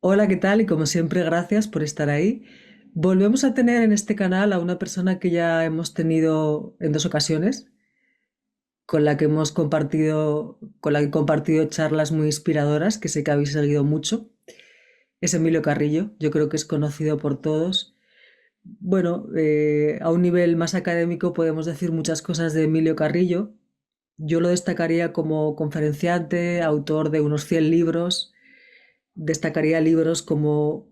Hola, ¿qué tal? Y como siempre, gracias por estar ahí. Volvemos a tener en este canal a una persona que ya hemos tenido en dos ocasiones, con la que he compartido charlas muy inspiradoras, que sé que habéis seguido mucho. Es Emilio Carrillo, yo creo que es conocido por todos. Bueno, a un nivel más académico podemos decir muchas cosas de Emilio Carrillo. Yo lo destacaría como conferenciante, autor de unos 100 libros. Destacaría libros como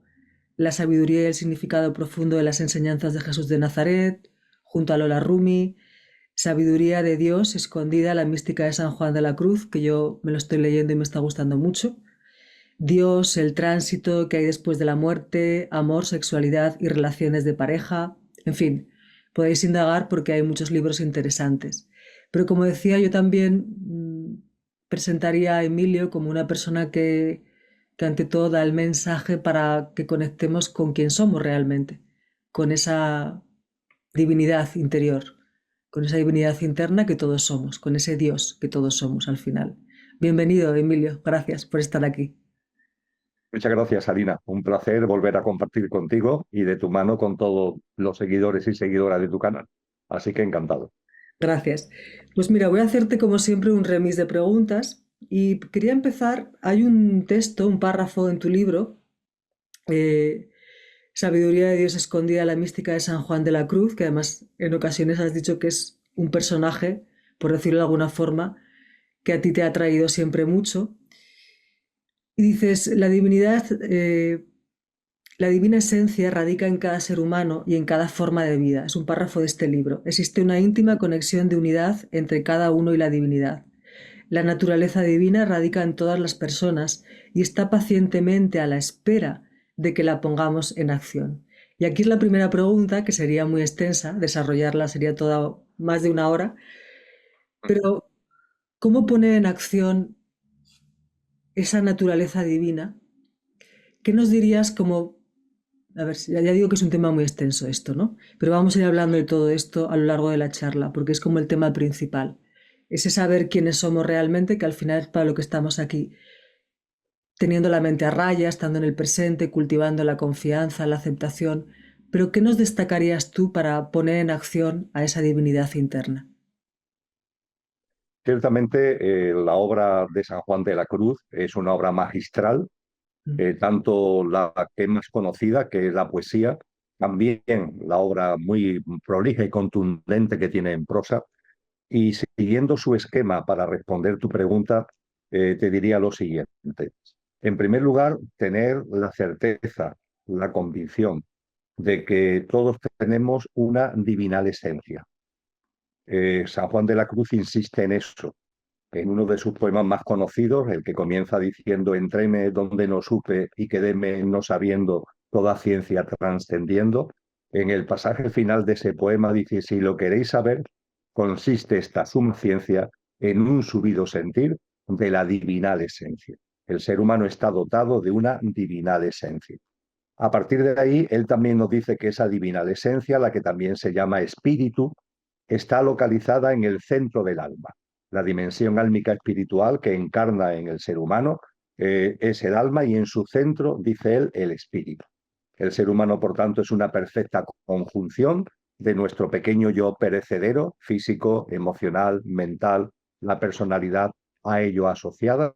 La sabiduría y el significado profundo de las enseñanzas de Jesús de Nazaret, junto a Lola Rumi, Sabiduría de Dios escondida, la mística de San Juan de la Cruz, que yo me lo estoy leyendo y me está gustando mucho. Dios, el tránsito que hay después de la muerte, amor, sexualidad y relaciones de pareja. En fin, podéis indagar porque hay muchos libros interesantes. Pero como decía, yo también presentaría a Emilio como una persona que ante todo da el mensaje para que conectemos con quién somos realmente, con esa divinidad interior, con esa divinidad interna que todos somos, con ese Dios que todos somos al final. Bienvenido, Emilio. Gracias por estar aquí. Muchas gracias, Sarina. Un placer volver a compartir contigo y de tu mano con todos los seguidores y seguidoras de tu canal. Así que encantado. Gracias. Pues mira, voy a hacerte como siempre un remis de preguntas y quería empezar, hay un texto, un párrafo en tu libro, eh, Sabiduría de Dios escondida, la mística de San Juan de la Cruz, que además en ocasiones has dicho que es un personaje, por decirlo de alguna forma, que a ti te ha traído siempre mucho. Y dices, la divina esencia radica en cada ser humano y en cada forma de vida. Es un párrafo de este libro. Existe una íntima conexión de unidad entre cada uno y la divinidad. La naturaleza divina radica en todas las personas y está pacientemente a la espera de que la pongamos en acción. Y aquí es la primera pregunta, que sería muy extensa, desarrollarla sería toda más de una hora, pero ¿cómo poner en acción esa naturaleza divina? ¿Qué nos dirías como, a ver, ya digo que es un tema muy extenso esto, ¿no? Pero vamos a ir hablando de todo esto a lo largo de la charla, porque es como el tema principal. Ese saber quiénes somos realmente, que al final es para lo que estamos aquí, teniendo la mente a raya, estando en el presente, cultivando la confianza, la aceptación. Pero ¿qué nos destacarías tú para poner en acción a esa divinidad interna? Ciertamente, la obra de San Juan de la Cruz es una obra magistral, Mm. tanto la que es más conocida, que es la poesía, también la obra muy prolija y contundente que tiene en prosa. Y siguiendo su esquema para responder tu pregunta, te diría lo siguiente. En primer lugar, tener la certeza, la convicción de que todos tenemos una divinal esencia. San Juan de la Cruz insiste en eso. En uno de sus poemas más conocidos, el que comienza diciendo: Entréme donde no supe y quedéme no sabiendo, toda ciencia trascendiendo. En el pasaje final de ese poema dice: si lo queréis saber, consiste esta suma ciencia en un subido sentir de la divinal esencia. El ser humano está dotado de una divinal esencia. A partir de ahí, él también nos dice que esa divinal esencia, la que también se llama espíritu, está localizada en el centro del alma. La dimensión álmica espiritual que encarna en el ser humano es el alma, y en su centro, dice él, el espíritu. El ser humano, por tanto, es una perfecta conjunción de nuestro pequeño yo perecedero, físico, emocional, mental, la personalidad a ello asociada,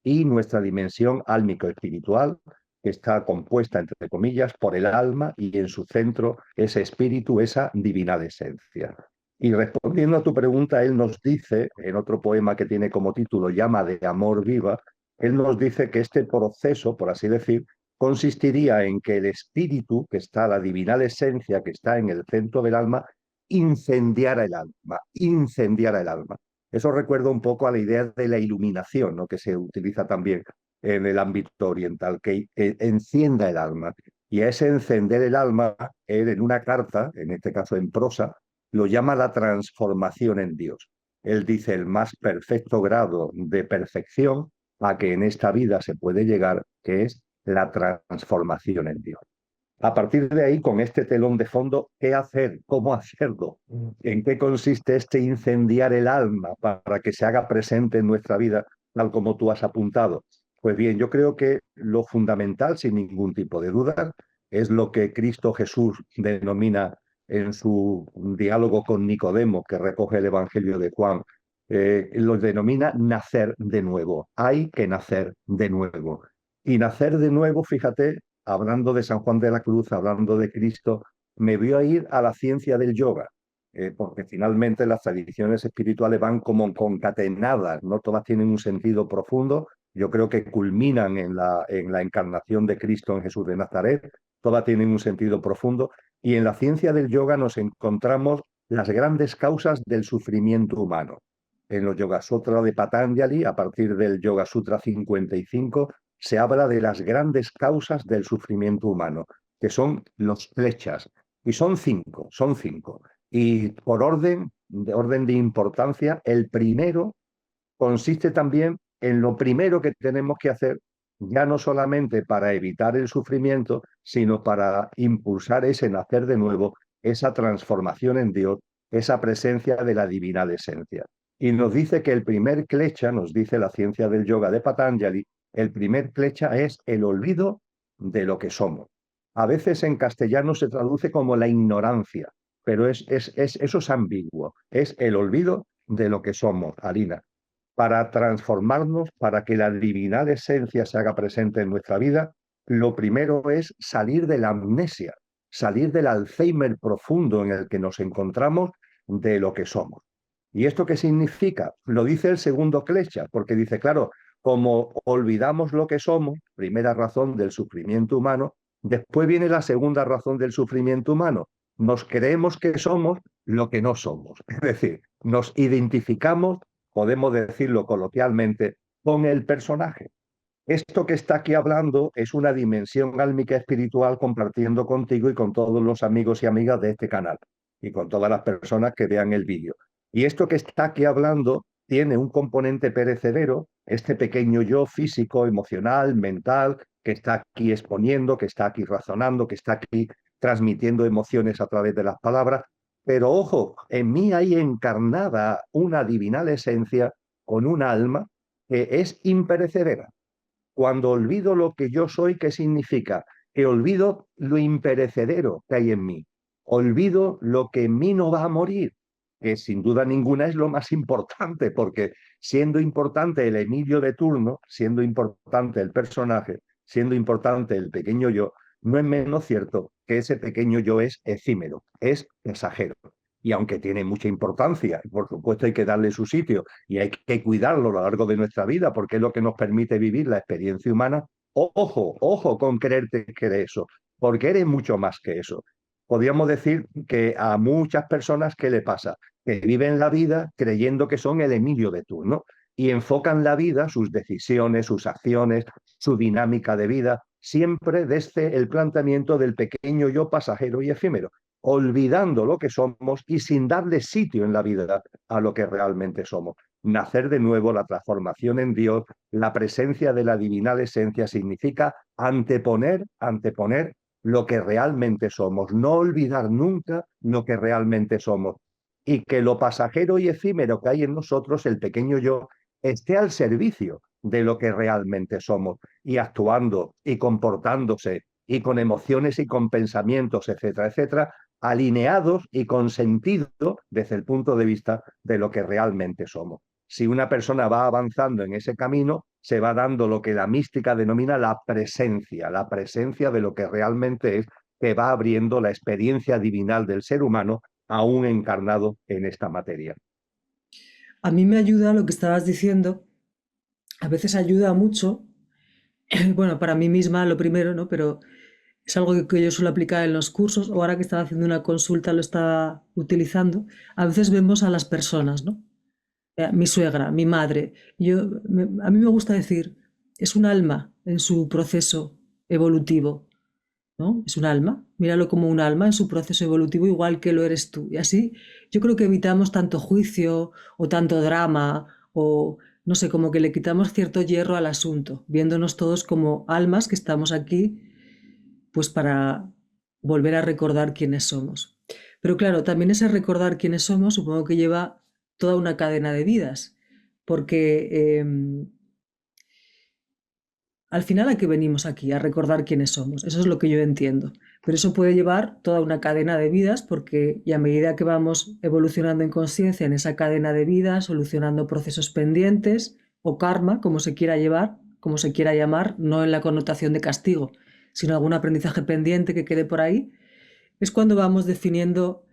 y nuestra dimensión álmico-espiritual, que está compuesta, entre comillas, por el alma, y en su centro ese espíritu, esa divinal esencia. Y respondiendo a tu pregunta, él nos dice, en otro poema que tiene como título Llama de amor viva, él nos dice que este proceso, por así decir, consistiría en que el espíritu, que está, la divinal esencia que está en el centro del alma, incendiara el alma, incendiara el alma. Eso recuerda un poco a la idea de la iluminación, ¿no?, que se utiliza también en el ámbito oriental, que encienda el alma. Y a ese encender el alma, él en una carta, en este caso en prosa, lo llama la transformación en Dios. Él dice: el más perfecto grado de perfección a que en esta vida se puede llegar, que es la transformación en Dios. A partir de ahí, con este telón de fondo, ¿qué hacer? ¿Cómo hacerlo? ¿En qué consiste este incendiar el alma para que se haga presente en nuestra vida, tal como tú has apuntado? Pues bien, yo creo que lo fundamental, sin ningún tipo de duda, es lo que Cristo Jesús denomina en su diálogo con Nicodemo, que recoge el Evangelio de Juan, lo denomina nacer de nuevo. Hay que nacer de nuevo. Y nacer de nuevo, fíjate, hablando de San Juan de la Cruz, hablando de Cristo, me voy a ir a la ciencia del yoga, porque finalmente las tradiciones espirituales van como concatenadas, no todas tienen un sentido profundo. Yo creo que culminan en la encarnación de Cristo en Jesús de Nazaret, todas tienen un sentido profundo, y en la ciencia del yoga nos encontramos las grandes causas del sufrimiento humano. En los Yoga Sutra de Patanjali, a partir del Yoga Sutra 55, se habla de las grandes causas del sufrimiento humano, que son los kleshas, y son cinco, son cinco. Y por orden de importancia, el primero consiste también en lo primero que tenemos que hacer, ya no solamente para evitar el sufrimiento, sino para impulsar ese nacer de nuevo, esa transformación en Dios, esa presencia de la divina esencia. Y nos dice que el primer klecha, nos dice la ciencia del yoga de Patanjali, el primer klecha es el olvido de lo que somos. A veces en castellano se traduce como la ignorancia, pero eso es ambiguo, es el olvido de lo que somos, Alina. Para transformarnos, para que la divinal esencia se haga presente en nuestra vida, lo primero es salir de la amnesia, salir del Alzheimer profundo en el que nos encontramos de lo que somos. ¿Y esto qué significa? Lo dice el segundo Klesha, porque dice, claro, como olvidamos lo que somos, primera razón del sufrimiento humano, después viene la segunda razón del sufrimiento humano. Nos creemos que somos lo que no somos. Es decir, nos identificamos, podemos decirlo coloquialmente, con el personaje. Esto que está aquí hablando es una dimensión álmica espiritual compartiendo contigo y con todos los amigos y amigas de este canal y con todas las personas que vean el vídeo. Y esto que está aquí hablando tiene un componente perecedero, este pequeño yo físico, emocional, mental, que está aquí exponiendo, que está aquí razonando, que está aquí transmitiendo emociones a través de las palabras. Pero ojo, en mí hay encarnada una divinal esencia con un alma que es imperecedera. Cuando olvido lo que yo soy, ¿qué significa? Que olvido lo imperecedero que hay en mí. Olvido lo que en mí no va a morir, que sin duda ninguna es lo más importante, porque siendo importante el Emilio de turno, siendo importante el personaje, siendo importante el pequeño yo, no es menos cierto que ese pequeño yo es efímero, es pasajero. Y aunque tiene mucha importancia, por supuesto hay que darle su sitio y hay que cuidarlo a lo largo de nuestra vida porque es lo que nos permite vivir la experiencia humana. Ojo, ojo con creerte que eres eso, porque eres mucho más que eso. Podríamos decir que a muchas personas, ¿qué le pasa? Que viven la vida creyendo que son el Emilio de turno y enfocan la vida, sus decisiones, sus acciones, su dinámica de vida, siempre desde el planteamiento del pequeño yo pasajero y efímero, olvidando lo que somos y sin darle sitio en la vida a lo que realmente somos. Nacer de nuevo, la transformación en Dios, la presencia de la divinal esencia significa anteponer lo que realmente somos, no olvidar nunca lo que realmente somos y que lo pasajero y efímero que hay en nosotros, el pequeño yo, esté al servicio de lo que realmente somos y actuando y comportándose y con emociones y con pensamientos, etcétera, etcétera, alineados y con sentido desde el punto de vista de lo que realmente somos. Si una persona va avanzando en ese camino, se va dando lo que la mística denomina la presencia de lo que realmente es, que va abriendo la experiencia divinal del ser humano aún encarnado en esta materia. A mí me ayuda lo que estabas diciendo, a veces ayuda mucho, bueno, para mí misma lo primero, ¿no? Pero es algo que yo suelo aplicar en los cursos, o ahora que estaba haciendo una consulta lo estaba utilizando. A veces vemos a las personas, ¿no? Mi suegra, mi madre. A mí me gusta decir, es un alma en su proceso evolutivo, ¿no? Es un alma, míralo como un alma en su proceso evolutivo, igual que lo eres tú. Y así yo creo que evitamos tanto juicio o tanto drama o no sé, como que le quitamos cierto hierro al asunto, viéndonos todos como almas que estamos aquí pues para volver a recordar quiénes somos. Pero claro, también ese recordar quiénes somos supongo que lleva toda una cadena de vidas, porque Al final, ¿a qué venimos aquí? A recordar quiénes somos. Eso es lo que yo entiendo. Pero eso puede llevar toda una cadena de vidas porque y a medida que vamos evolucionando en conciencia en esa cadena de vidas, solucionando procesos pendientes o karma, como se quiera llevar, como se quiera llamar, no en la connotación de castigo, sino algún aprendizaje pendiente que quede por ahí, es cuando vamos definiendo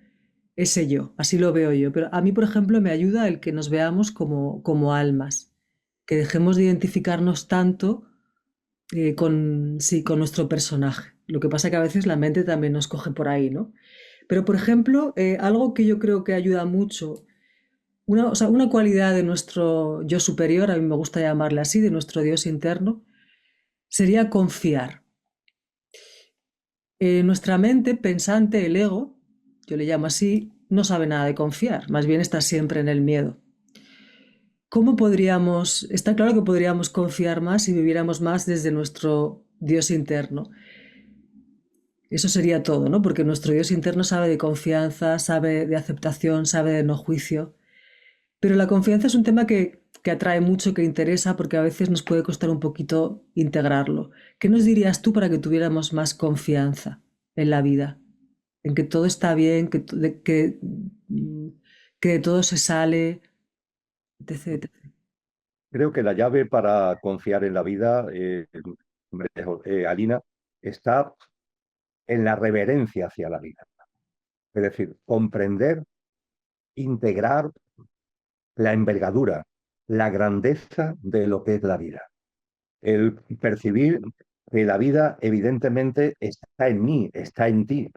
ese yo. Así lo veo yo. Pero a mí, por ejemplo, me ayuda el que nos veamos como almas, que dejemos de identificarnos tanto sí, con nuestro personaje. Lo que pasa es que a veces la mente también nos coge por ahí, ¿no? Pero, por ejemplo, algo que yo creo que ayuda mucho, o sea, una cualidad de nuestro yo superior, a mí me gusta llamarle así, de nuestro Dios interno, sería confiar. Nuestra mente pensante, el ego, yo le llamo así, no sabe nada de confiar, más bien está siempre en el miedo. ¿Cómo podríamos, está claro que podríamos confiar más si viviéramos más desde nuestro Dios interno? Eso sería todo, ¿no? Porque nuestro Dios interno sabe de confianza, sabe de aceptación, sabe de no juicio. Pero la confianza es un tema que atrae mucho, que interesa, porque a veces nos puede costar un poquito integrarlo. ¿Qué nos dirías tú para que tuviéramos más confianza en la vida? En que todo está bien, que de todo se sale, etc. Creo que la llave para confiar en la vida, Alina, está en la reverencia hacia la vida. Es decir, comprender, integrar la envergadura, la grandeza de lo que es la vida. El percibir que la vida evidentemente está en mí, está en ti,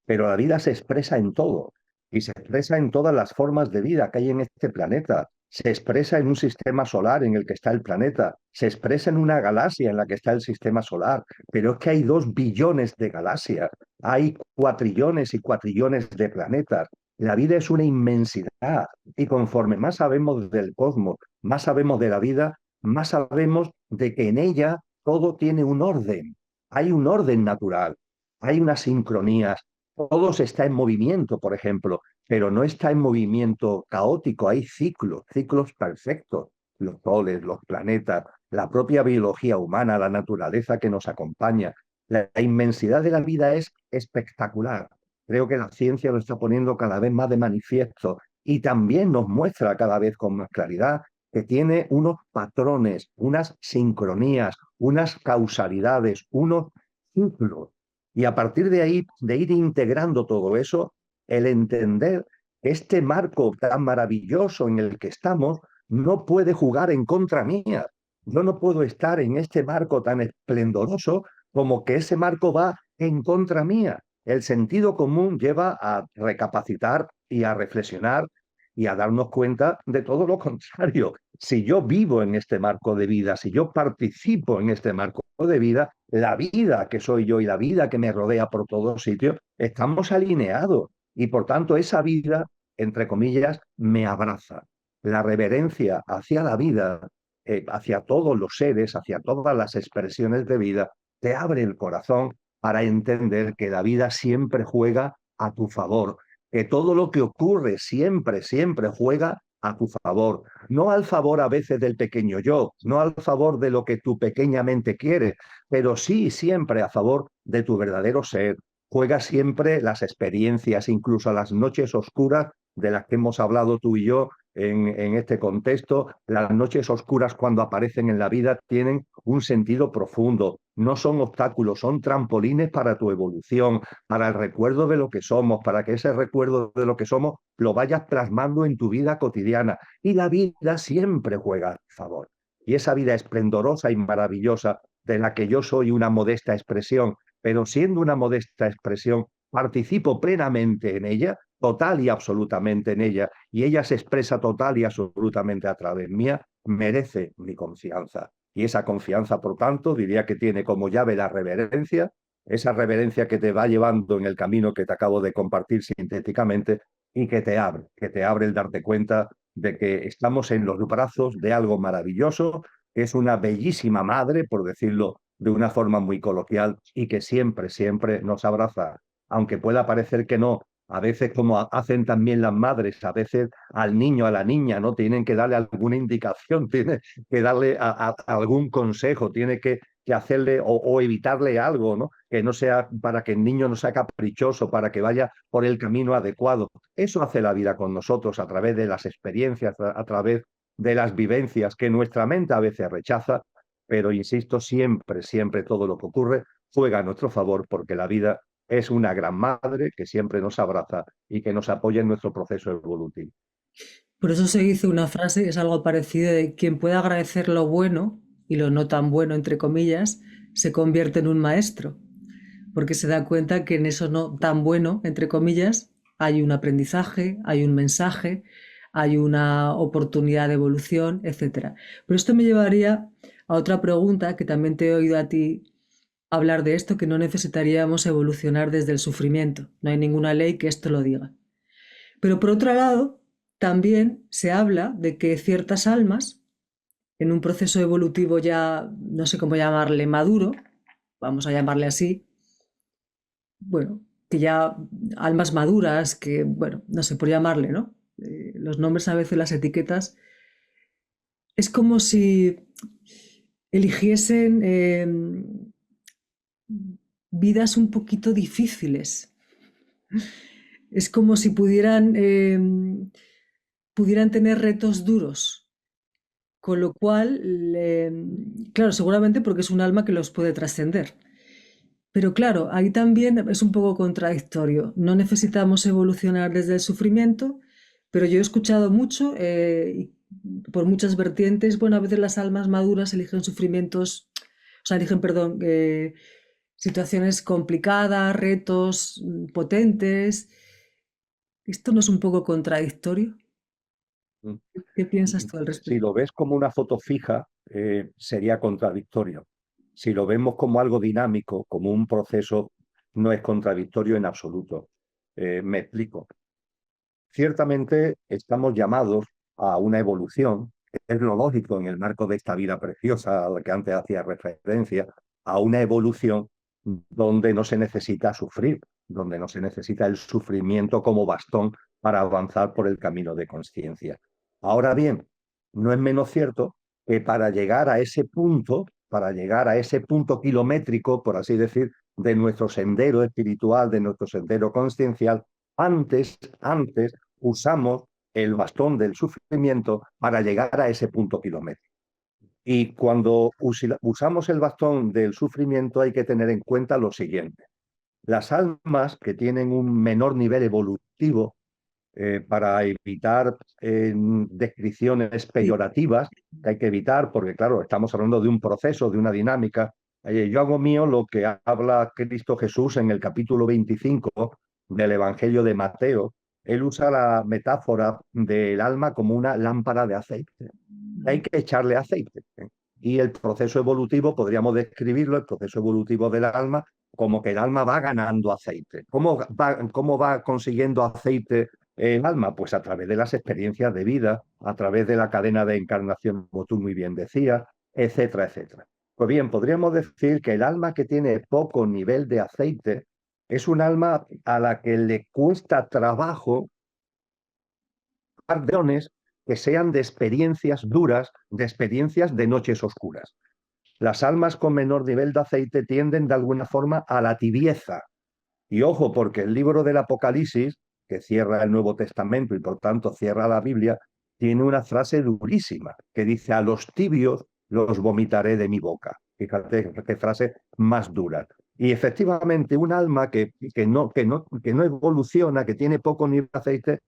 pero la vida se expresa en todo y se expresa en todas las formas de vida que hay en este planeta. Se expresa en un sistema solar en el que está el planeta, se expresa en una galaxia en la que está el sistema solar, pero es que hay 2 billones de galaxias, hay cuatrillones y cuatrillones de planetas. La vida es una inmensidad y conforme más sabemos del cosmos, más sabemos de la vida, más sabemos de que en ella todo tiene un orden. Hay un orden natural, hay unas sincronías, todo se está en movimiento, por ejemplo, pero no está en movimiento caótico, hay ciclos, ciclos perfectos, los soles, los planetas, la propia biología humana, la naturaleza que nos acompaña. La inmensidad de la vida es espectacular. Creo que la ciencia lo está poniendo cada vez más de manifiesto y también nos muestra cada vez con más claridad que tiene unos patrones, unas sincronías, unas causalidades, unos ciclos. Y a partir de ahí, de ir integrando todo eso, el entender que este marco tan maravilloso en el que estamos no puede jugar en contra mía. Yo no puedo estar en este marco tan esplendoroso como que ese marco va en contra mía. El sentido común lleva a recapacitar y a reflexionar y a darnos cuenta de todo lo contrario. Si yo vivo en este marco de vida, si yo participo en este marco de vida, la vida que soy yo y la vida que me rodea por todos sitios, estamos alineados. Y por tanto, esa vida, entre comillas, me abraza. La reverencia hacia la vida, hacia todos los seres, hacia todas las expresiones de vida, te abre el corazón para entender que la vida siempre juega a tu favor, que todo lo que ocurre siempre, siempre juega a tu favor, no al favor a veces del pequeño yo, no al favor de lo que tu pequeña mente quiere, pero sí siempre a favor de tu verdadero ser. Juega siempre las experiencias, incluso las noches oscuras de las que hemos hablado tú y yo en este contexto. Las noches oscuras cuando aparecen en la vida tienen un sentido profundo, no son obstáculos, son trampolines para tu evolución, para el recuerdo de lo que somos, para que ese recuerdo de lo que somos lo vayas plasmando en tu vida cotidiana. Y la vida siempre juega a favor. Y esa vida esplendorosa y maravillosa de la que yo soy una modesta expresión, pero siendo una modesta expresión, participo plenamente en ella, total y absolutamente en ella, y ella se expresa total y absolutamente a través mía, merece mi confianza. Y esa confianza, por tanto, diría que tiene como llave la reverencia, esa reverencia que te va llevando en el camino que te acabo de compartir sintéticamente y que te abre el darte cuenta de que estamos en los brazos de algo maravilloso, que es una bellísima madre, por decirlo de una forma muy coloquial, y que siempre, siempre nos abraza, aunque pueda parecer que no, A veces, como hacen también las madres, a veces al niño, a la niña, ¿no? Tienen que darle alguna indicación, tienen que darle algún consejo, tiene que hacerle o evitarle algo, ¿no? Que no sea, para que el niño no sea caprichoso, para que vaya por el camino adecuado. Eso hace la vida con nosotros a través de las experiencias, a través de las vivencias que nuestra mente a veces rechaza, pero insisto, siempre, siempre todo lo que ocurre juega a nuestro favor porque la vida es una gran madre que siempre nos abraza y que nos apoya en nuestro proceso evolutivo. Por eso se dice una frase, es algo parecido, de quien puede agradecer lo bueno y lo no tan bueno, entre comillas, se convierte en un maestro, porque se da cuenta que en eso no tan bueno, entre comillas, hay un aprendizaje, hay un mensaje, hay una oportunidad de evolución, etcétera. Pero esto me llevaría a otra pregunta que también te he oído a ti hablar de esto, que no necesitaríamos evolucionar desde el sufrimiento. No hay ninguna ley que esto lo diga. Pero por otro lado, también se habla de que ciertas almas, en un proceso evolutivo ya, no sé cómo llamarle, maduro, vamos a llamarle así, bueno, que ya almas maduras, que, bueno, no sé por llamarle, ¿no? Los nombres a veces, las etiquetas, es como si eligiesen vidas un poquito difíciles. Es como si pudieran tener retos duros, con lo cual, claro, seguramente porque es un alma que los puede trascender. Pero claro, ahí también es un poco contradictorio. No necesitamos evolucionar desde el sufrimiento, pero yo he escuchado mucho, por muchas vertientes, bueno, a veces las almas maduras eligen sufrimientos, o sea, eligen, perdón, situaciones complicadas, retos potentes. ¿Esto no es un poco contradictorio? ¿Qué piensas tú al Si respecto? lo ves como una foto fija, sería contradictorio. Si lo vemos como algo dinámico, como un proceso, no es contradictorio en absoluto. Me explico. Ciertamente estamos llamados a una evolución, es lo lógico en el marco de esta vida preciosa a la que antes hacía referencia, a una evolución donde no se necesita sufrir, donde no se necesita el sufrimiento como bastón para avanzar por el camino de conciencia. Ahora bien, no es menos cierto que para llegar a ese punto, para llegar a ese punto kilométrico, por así decir, de nuestro sendero espiritual, de nuestro sendero consciencial, antes usamos el bastón del sufrimiento para llegar a ese punto kilométrico. Y cuando usamos el bastón del sufrimiento hay que tener en cuenta lo siguiente. Las almas que tienen un menor nivel evolutivo, para evitar descripciones Sí. peyorativas, que hay que evitar, porque claro, estamos hablando de un proceso, de una dinámica. Yo hago mío lo que habla Cristo Jesús en el capítulo 25 del Evangelio de Mateo. Él usa la metáfora del alma como una lámpara de aceite. Hay que echarle aceite. Y el proceso evolutivo, podríamos describirlo, el proceso evolutivo del alma, como que el alma va ganando aceite. Cómo va consiguiendo aceite el alma? Pues a través de las experiencias de vida, a través de la cadena de encarnación, como tú muy bien decías, etcétera, etcétera. Pues bien, podríamos decir que el alma que tiene poco nivel de aceite es un alma a la que le cuesta trabajo dones que sean de experiencias duras, de experiencias de noches oscuras. Las almas con menor nivel de aceite tienden de alguna forma a la tibieza. Y ojo, porque el libro del Apocalipsis, que cierra el Nuevo Testamento y por tanto cierra la Biblia, tiene una frase durísima que dice: a los tibios los vomitaré de mi boca. Fíjate qué frase más dura. Y efectivamente, un alma que no evoluciona, que tiene poco nivel de aceite,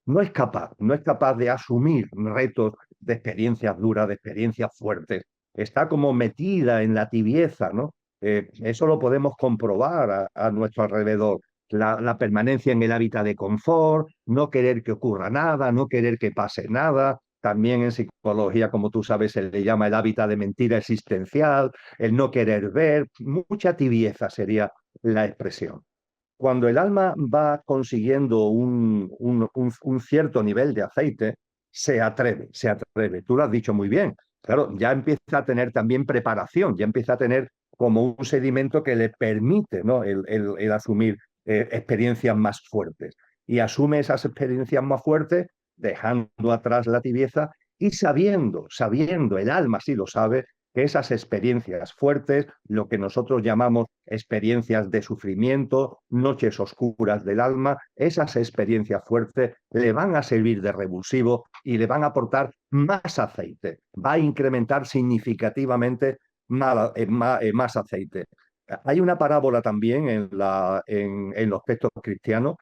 no es capaz de asumir retos de experiencias duras, de experiencias fuertes. Está como metida en la tibieza, ¿no? Eso lo podemos comprobar a nuestro alrededor. La permanencia en el hábitat de confort, no querer que ocurra nada, no querer que pase nada. También en psicología, como tú sabes, se le llama el hábitat de mentira existencial, el no querer ver. Mucha tibieza sería la expresión. Cuando el alma va consiguiendo un cierto nivel de aceite, se atreve, se atreve. Tú lo has dicho muy bien. Claro, ya empieza a tener también preparación, ya empieza a tener como un sedimento que le permite, ¿no? el asumir experiencias más fuertes. y asume esas experiencias más fuertes, dejando atrás la tibieza y sabiendo, el alma sí lo sabe, que esas experiencias fuertes, lo que nosotros llamamos experiencias de sufrimiento, noches oscuras del alma, esas experiencias fuertes le van a servir de revulsivo y le van a aportar más aceite, va a incrementar significativamente más aceite. Hay una parábola también en los textos cristianos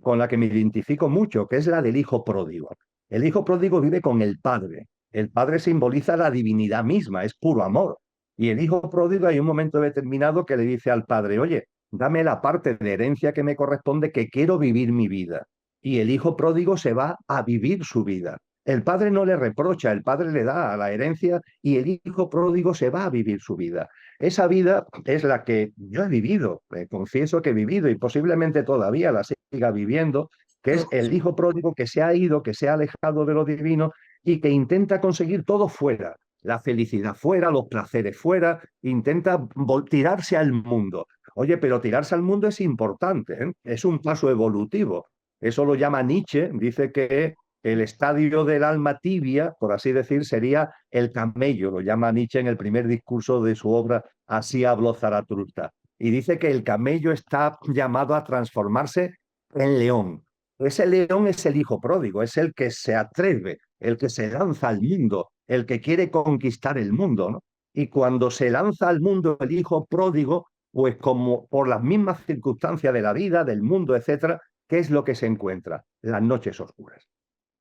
con la que me identifico mucho, que es la del hijo pródigo. El hijo pródigo vive con el padre. El padre simboliza la divinidad misma, es puro amor. Y el hijo pródigo hay un momento determinado que le dice al padre, oye, dame la parte de herencia que me corresponde, que quiero vivir mi vida. Y el hijo pródigo se va a vivir su vida. El padre no le reprocha, el padre le da la herencia y el hijo pródigo se va a vivir su vida. Esa vida es la que yo he vivido, confieso que he vivido y posiblemente todavía la siga viviendo, que es el Todos. hijo pródigo que se ha ido, que se ha alejado de lo divino y que intenta conseguir todo fuera, la felicidad fuera, los placeres fuera, intenta tirarse al mundo. Oye, pero tirarse al mundo es importante, ¿eh? Es un paso evolutivo. Eso lo llama Nietzsche, dice que el estadio del alma tibia, por así decir, sería el camello, lo llama Nietzsche en el primer discurso de su obra Así habló Zaratustra. Y dice que el camello está llamado a transformarse en león. Ese león es el hijo pródigo, es el que se atreve, el que se lanza al mundo, el que quiere conquistar el mundo, ¿no? Y cuando se lanza al mundo el hijo pródigo, pues como por las mismas circunstancias de la vida, del mundo, etcétera, ¿qué es lo que se encuentra? Las noches oscuras.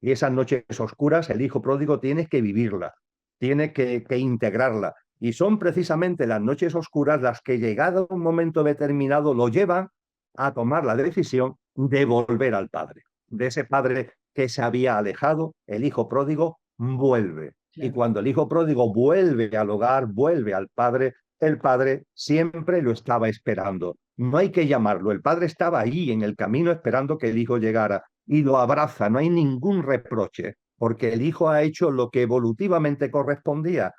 Y esas noches oscuras el hijo pródigo tiene que vivirla, tiene que integrarla. Y son precisamente las noches oscuras las que, llegado a un momento determinado, lo llevan a tomar la decisión de volver al padre. De ese padre que se había alejado, el hijo pródigo vuelve. Y Claro. cuando el hijo pródigo vuelve al hogar, vuelve al padre, el padre siempre lo estaba esperando. No hay que llamarlo, el padre estaba ahí en el camino esperando que el hijo llegara y lo abraza, no hay ningún reproche, porque el hijo ha hecho lo que evolutivamente correspondía.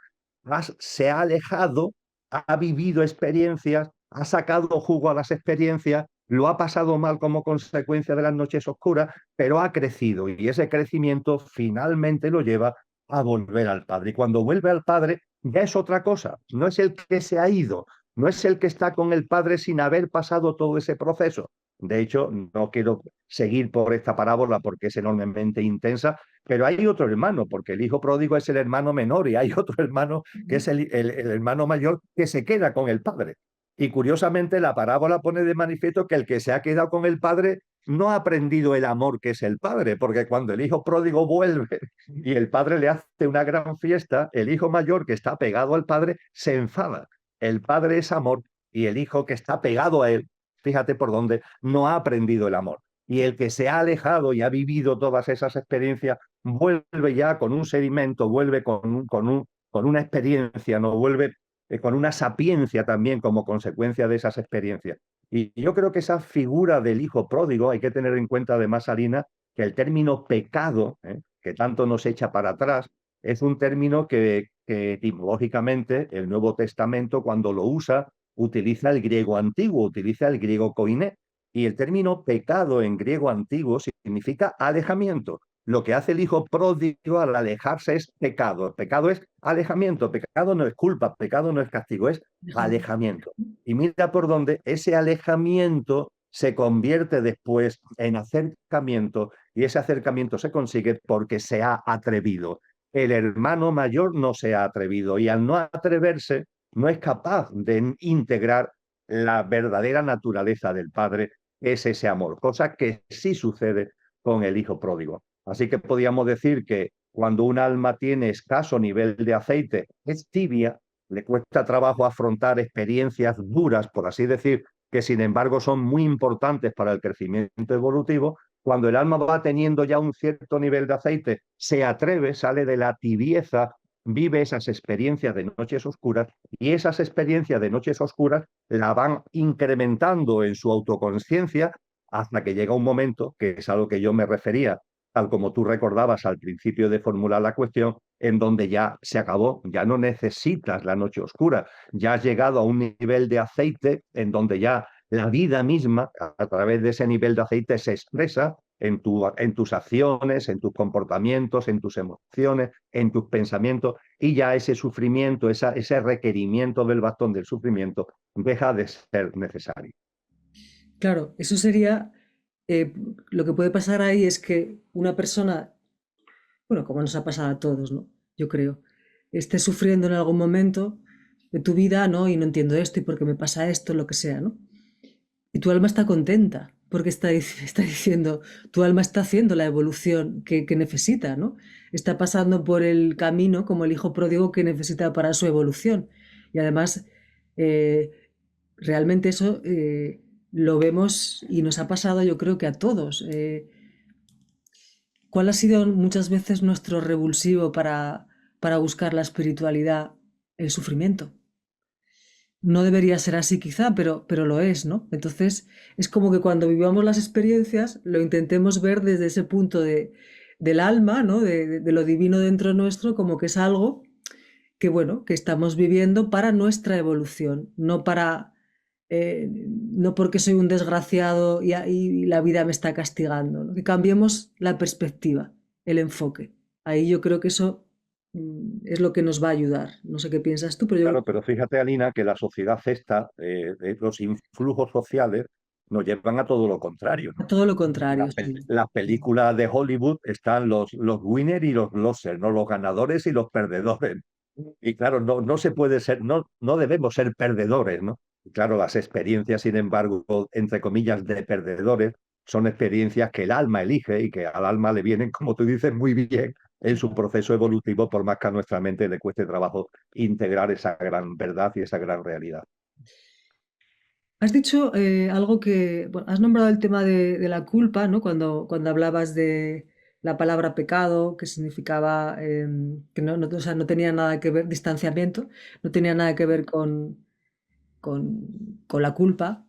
Se ha alejado, ha vivido experiencias, ha sacado jugo a las experiencias, lo ha pasado mal como consecuencia de las noches oscuras, pero ha crecido y ese crecimiento finalmente lo lleva a volver al Padre. Y cuando vuelve al Padre ya es otra cosa, no es el que se ha ido, no es el que está con el Padre sin haber pasado todo ese proceso. De hecho, no quiero seguir por esta parábola porque es enormemente intensa, pero hay otro hermano, porque el hijo pródigo es el hermano menor y hay otro hermano que es el hermano mayor que se queda con el padre. Y curiosamente la parábola pone de manifiesto que el que se ha quedado con el padre no ha aprendido el amor que es el padre, porque cuando el hijo pródigo vuelve y el padre le hace una gran fiesta, el hijo mayor que está pegado al padre se enfada. El padre es amor y el hijo que está pegado a él, fíjate por dónde, no ha aprendido el amor. Y el que se ha alejado y ha vivido todas esas experiencias vuelve ya con un sedimento, vuelve con una experiencia, no vuelve con una sapiencia también como consecuencia de esas experiencias. Y yo creo que esa figura del hijo pródigo, hay que tener en cuenta además, Alina, que el término pecado, que tanto nos echa para atrás, es un término que etimológicamente el Nuevo Testamento cuando lo usa utiliza el griego antiguo, utiliza el griego koiné, y el término pecado en griego antiguo significa alejamiento. Lo que hace el hijo pródigo al alejarse es pecado. Pecado es alejamiento. Pecado no es culpa, pecado no es castigo, es Déjame. alejamiento. Y mira por dónde ese alejamiento se convierte después en acercamiento y ese acercamiento se consigue porque se ha atrevido. El hermano mayor no se ha atrevido y al no atreverse no es capaz de integrar la verdadera naturaleza del padre, es ese amor, cosa que sí sucede con el hijo pródigo. Así que podríamos decir que cuando un alma tiene escaso nivel de aceite, es tibia, le cuesta trabajo afrontar experiencias duras, por así decir, que sin embargo son muy importantes para el crecimiento evolutivo. Cuando el alma va teniendo ya un cierto nivel de aceite, se atreve, sale de la tibieza, vive esas experiencias de noches oscuras y esas experiencias de noches oscuras la van incrementando en su autoconciencia hasta que llega un momento, que es a lo que yo me refería, tal como tú recordabas al principio de formular la cuestión, en donde ya se acabó, ya no necesitas la noche oscura, ya has llegado a un nivel de aceite en donde ya la vida misma, a través de ese nivel de aceite, se expresa en tus acciones, en tus comportamientos, en tus emociones, en tus pensamientos, y ya ese sufrimiento, ese requerimiento del bastón del sufrimiento deja de ser necesario. Claro, eso sería, eh, lo que puede pasar ahí es que una persona, bueno, como nos ha pasado a todos, ¿no? Yo creo, esté sufriendo en algún momento de tu vida, ¿no? Y no entiendo esto y por qué me pasa esto, lo que sea, ¿no? Y tu alma está contenta porque está diciendo, tu alma está haciendo la evolución que necesita, ¿no? Está pasando por el camino como el hijo pródigo que necesita para su evolución. Y además, eh, realmente eso lo vemos y nos ha pasado yo creo que a todos. ¿Cuál ha sido muchas veces nuestro revulsivo para buscar la espiritualidad? El sufrimiento. No debería ser así quizá, pero lo es, ¿no? Entonces es como que cuando vivamos las experiencias lo intentemos ver desde ese punto del alma, ¿no? De lo divino dentro nuestro, como que es algo que, bueno, que estamos viviendo para nuestra evolución, no para, no porque soy un desgraciado y la vida me está castigando, ¿no? Que cambiemos la perspectiva, el enfoque. Ahí yo creo que eso es lo que nos va a ayudar. No sé qué piensas tú, pero yo creo Claro, pero fíjate, Alina, que la sociedad esta, los influjos sociales, nos llevan a todo lo contrario, que ¿no? todo lo contrario, sí. Las películas de Hollywood están los winners y los losers, ¿no? Los ganadores y los perdedores. Y claro, no se puede ser, no debemos ser perdedores, ¿no? Y claro, las experiencias, sin embargo, entre comillas, de perdedores, son experiencias que el alma elige y que al alma le vienen, como tú dices, muy bien en su proceso evolutivo, por más que a nuestra mente le cueste trabajo integrar esa gran verdad y esa gran realidad. Has dicho algo que, bueno, has nombrado el tema de la culpa, ¿no? Cuando hablabas de la palabra pecado, que significaba que o sea, no tenía nada que ver, distanciamiento, no tenía nada que ver con la culpa.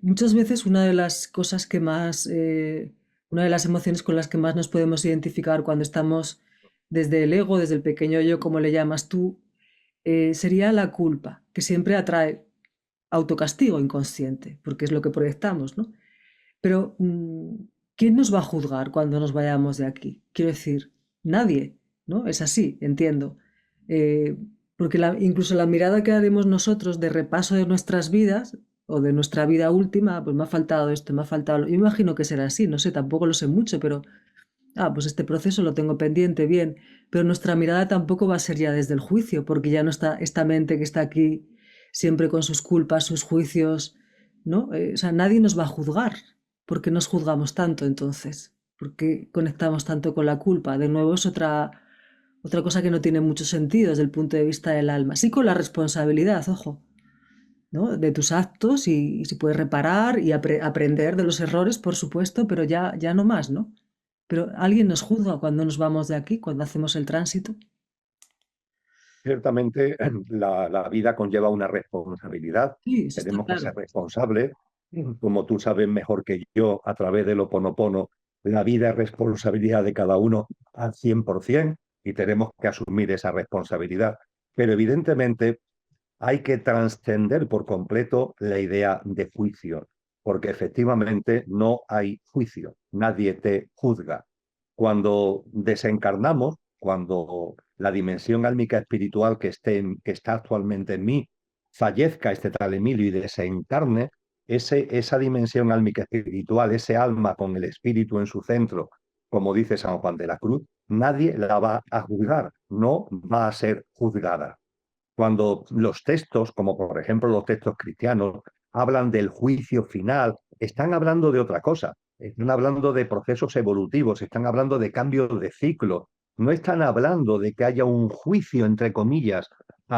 Muchas veces una de las cosas que más, una de las emociones con las que más nos podemos identificar cuando estamos desde el ego, desde el pequeño yo, como le llamas tú, sería la culpa, que siempre atrae autocastigo inconsciente, porque es lo que proyectamos, ¿no? Pero, ¿quién nos va a juzgar cuando nos vayamos de aquí? Quiero decir, nadie, ¿no? Es así, entiendo. Eh, porque incluso la mirada que haremos nosotros de repaso de nuestras vidas o de nuestra vida última, pues me ha faltado esto, me ha faltado lo. Yo imagino que será así, no sé, tampoco lo sé mucho, pero, pues este proceso lo tengo pendiente, bien, pero nuestra mirada tampoco va a ser ya desde el juicio, porque ya no está esta mente que está aquí siempre con sus culpas, sus juicios, ¿no? O sea, nadie nos va a juzgar. ¿Por qué nos juzgamos tanto entonces? ¿Por qué conectamos tanto con la culpa? De nuevo es otra cosa que no tiene mucho sentido desde el punto de vista del alma. Sí con la responsabilidad, ojo, ¿no? De tus actos y si puedes reparar y aprender de los errores, por supuesto, pero ya no más, ¿no? Pero alguien nos juzga cuando nos vamos de aquí, cuando hacemos el tránsito. Ciertamente, la vida conlleva una responsabilidad. Sí, eso está Tenemos que claro. ser responsables. Como tú sabes mejor que yo, a través del Ho Oponopono, la vida es responsabilidad de cada uno al 100% y tenemos que asumir esa responsabilidad. Pero evidentemente hay que trascender por completo la idea de juicio, porque efectivamente no hay juicio, nadie te juzga. Cuando desencarnamos, cuando la dimensión álmica espiritual que está actualmente en mí fallezca este tal Emilio y desencarne, esa dimensión álmica espiritual, ese alma con el espíritu en su centro, como dice San Juan de la Cruz, nadie la va a juzgar, no va a ser juzgada. Cuando los textos, como por ejemplo los textos cristianos, hablan del juicio final, están hablando de otra cosa, están hablando de procesos evolutivos, están hablando de cambios de ciclo, no están hablando de que haya un juicio, entre comillas,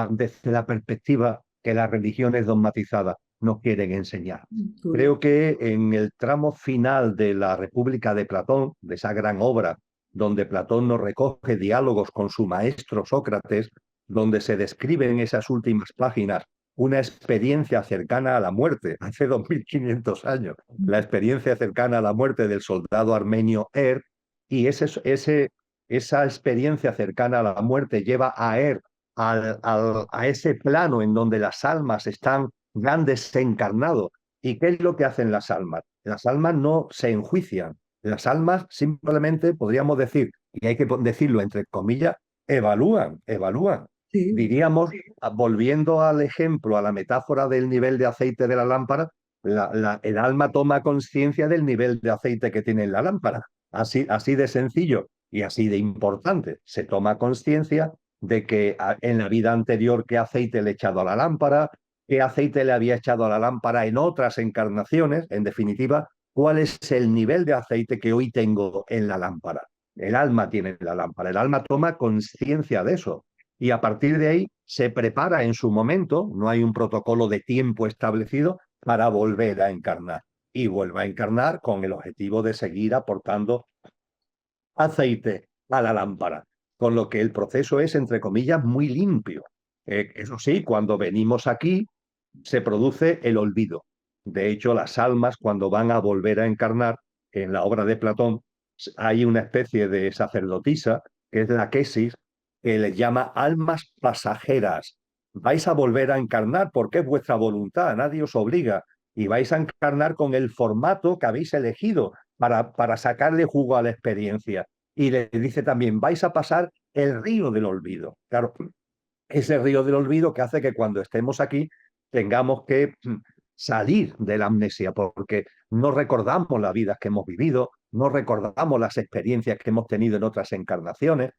desde la perspectiva que las religiones dogmatizadas nos quieren enseñar. Creo que en el tramo final de la República de Platón, de esa gran obra, donde Platón nos recoge diálogos con su maestro Sócrates, donde se describe en esas últimas páginas una experiencia cercana a la muerte, hace 2500 años, la experiencia cercana a la muerte del soldado armenio y esa experiencia cercana a la muerte lleva a a ese plano en donde las almas están, han desencarnado ¿Y qué es lo que hacen las almas? Las almas no se enjuician. Las almas simplemente, podríamos decir, y hay que decirlo entre comillas, evalúan. Sí, Diríamos, volviendo al ejemplo, a la metáfora del nivel de aceite de la lámpara, el alma toma conciencia del nivel de aceite que tiene en la lámpara. Así de sencillo y así de importante. Se toma conciencia de que en la vida anterior qué aceite le he echado a la lámpara, qué aceite le había echado a la lámpara en otras encarnaciones, en definitiva, cuál es el nivel de aceite que hoy tengo en la lámpara. El alma tiene la lámpara, el alma toma conciencia de eso y a partir de ahí se prepara en su momento, no hay un protocolo de tiempo establecido para volver a encarnar. Y vuelve a encarnar con el objetivo de seguir aportando aceite a la lámpara, con lo que el proceso es, entre comillas, muy limpio. Eso sí, cuando venimos aquí se produce el olvido. De hecho, las almas, cuando van a volver a encarnar, en la obra de Platón, hay una especie de sacerdotisa, que es la Quesis, que les llama almas pasajeras. Vais a volver a encarnar porque es vuestra voluntad, nadie os obliga, y vais a encarnar con el formato que habéis elegido para sacarle jugo a la experiencia. Y le dice también, vais a pasar el río del olvido. Claro, ese río del olvido que hace que cuando estemos aquí tengamos que salir de la amnesia, porque no recordamos las vidas que hemos vivido, no recordamos las experiencias que hemos tenido en otras encarnaciones.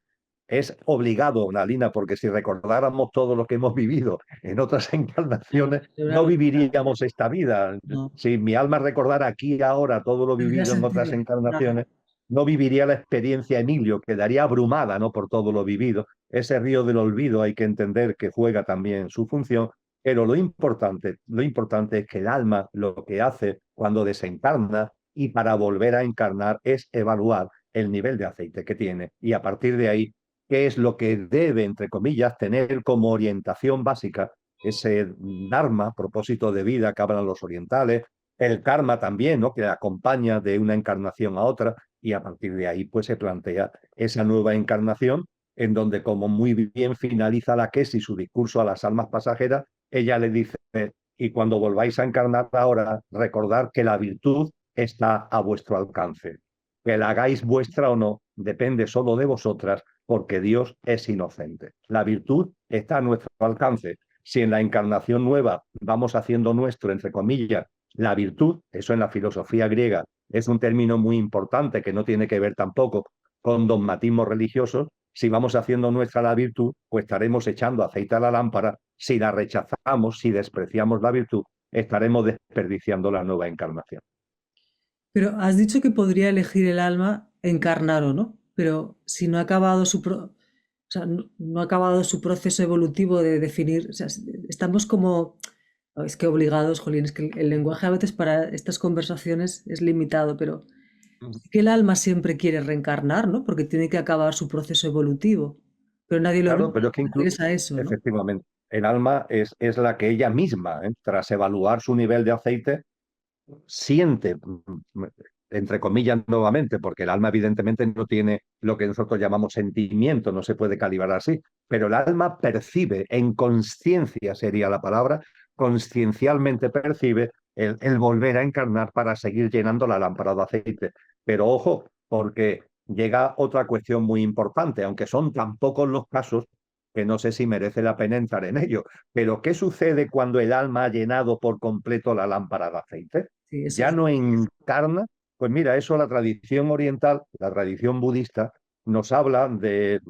Es obligado, Nalina, porque si recordáramos todo lo que hemos vivido en otras claro, encarnaciones, sería una no locura. viviríamos esta vida. No, Si mi alma recordara aquí y ahora todo lo tendría vivido en otras sentido. Nada. encarnaciones, no viviría la experiencia Emilio, quedaría abrumada, ¿no?, por todo lo vivido. Ese río del olvido hay que entender que juega también su función, pero lo importante es que el alma lo que hace cuando desencarna y para volver a encarnar es evaluar el nivel de aceite que tiene y a partir de ahí qué es lo que debe, entre comillas, tener como orientación básica ese dharma, propósito de vida que hablan los orientales, el karma también, ¿no?, que acompaña de una encarnación a otra y a partir de ahí pues se plantea esa nueva encarnación en donde, como muy bien finaliza la Kesi su discurso a las almas pasajeras, ella le dice, y cuando volváis a encarnar ahora, recordad que la virtud está a vuestro alcance. Que la hagáis vuestra o no, depende solo de vosotras, porque Dios es inocente. La virtud está a nuestro alcance. Si en la encarnación nueva vamos haciendo nuestro, entre comillas, la virtud, eso en la filosofía griega es un término muy importante que no tiene que ver tampoco con dogmatismos religiosos, si vamos haciendo nuestra la virtud, pues estaremos echando aceite a la lámpara. Si la rechazamos, si despreciamos la virtud, estaremos desperdiciando la nueva encarnación. Pero has dicho que podría elegir el alma encarnar o no, pero si no ha acabado o sea, no ha acabado su proceso evolutivo de definir, o sea, estamos como, es que obligados, Jolín, es que el lenguaje a veces para estas conversaciones es limitado, pero sí que el alma siempre quiere reencarnar, ¿no? Porque tiene que acabar su proceso evolutivo, pero nadie lo Claro, obliga, pero es que te refieres a eso, ¿no? efectivamente, el alma es la que ella misma, tras evaluar su nivel de aceite, siente, entre comillas nuevamente, porque el alma evidentemente no tiene lo que nosotros llamamos sentimiento, no se puede calibrar así, pero el alma percibe, en conciencia sería la palabra, conciencialmente percibe el volver a encarnar para seguir llenando la lámpara de aceite. Pero ojo, porque llega otra cuestión muy importante, aunque son tan pocos los casos que no sé si merece la pena entrar en ello. Pero ¿qué sucede cuando el alma ha llenado por completo la lámpara de aceite? Sí, eso Ya es. no encarna. Pues mira, eso la tradición oriental, la tradición budista, nos habla de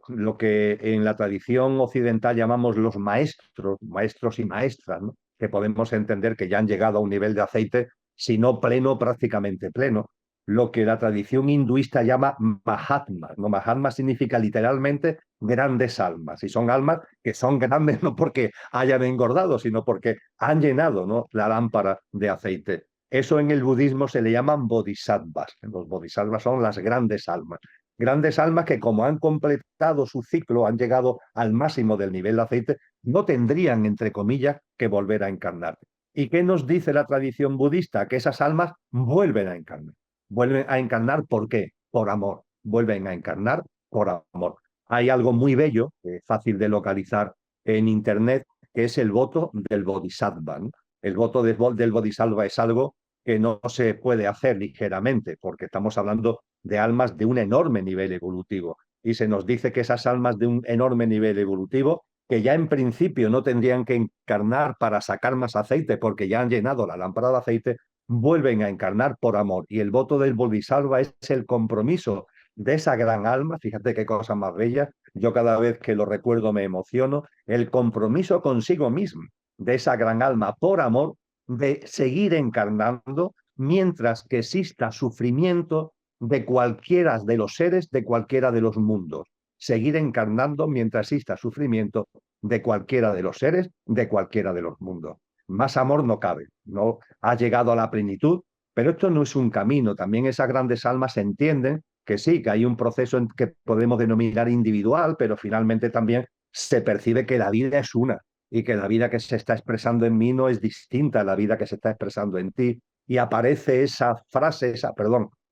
lo que en la tradición occidental llamamos los maestros, maestros y maestras, ¿no?, que podemos entender que ya han llegado a un nivel de aceite, si no pleno, prácticamente pleno. Lo que la tradición hinduista llama Mahatmas, ¿no? Mahatma significa literalmente grandes almas, y son almas que son grandes no porque hayan engordado, sino porque han llenado, ¿no?, la lámpara de aceite. Eso en el budismo se le llaman bodhisattvas. Los bodhisattvas son las grandes almas que, como han completado su ciclo, han llegado al máximo del nivel de aceite, no tendrían, entre comillas, que volver a encarnar. ¿Y qué nos dice la tradición budista? Que esas almas vuelven a encarnar. Vuelven a encarnar, ¿por qué? Por amor. Vuelven a encarnar por amor. Hay algo muy bello, fácil de localizar en Internet, que es el voto del Bodhisattva, ¿no? El voto del Bodhisattva es algo que no se puede hacer ligeramente, porque estamos hablando de almas de un enorme nivel evolutivo. Y se nos dice que esas almas de un enorme nivel evolutivo, que ya en principio no tendrían que encarnar para sacar más aceite, porque ya han llenado la lámpara de aceite, vuelven a encarnar por amor. Y el voto del Bodhisattva es el compromiso de esa gran alma, fíjate qué cosa más bella, yo cada vez que lo recuerdo me emociono, el compromiso consigo mismo de esa gran alma por amor, de seguir encarnando mientras que exista sufrimiento de cualquiera de los seres, de cualquiera de los mundos. Seguir encarnando mientras exista sufrimiento de cualquiera de los seres, de cualquiera de los mundos. Más amor no cabe, no ha llegado a la plenitud, pero esto no es un camino. También esas grandes almas entienden que sí, que hay un proceso que podemos denominar individual, pero finalmente también se percibe que la vida es una y que la vida que se está expresando en mí no es distinta a la vida que se está expresando en ti. Y aparece esa frase,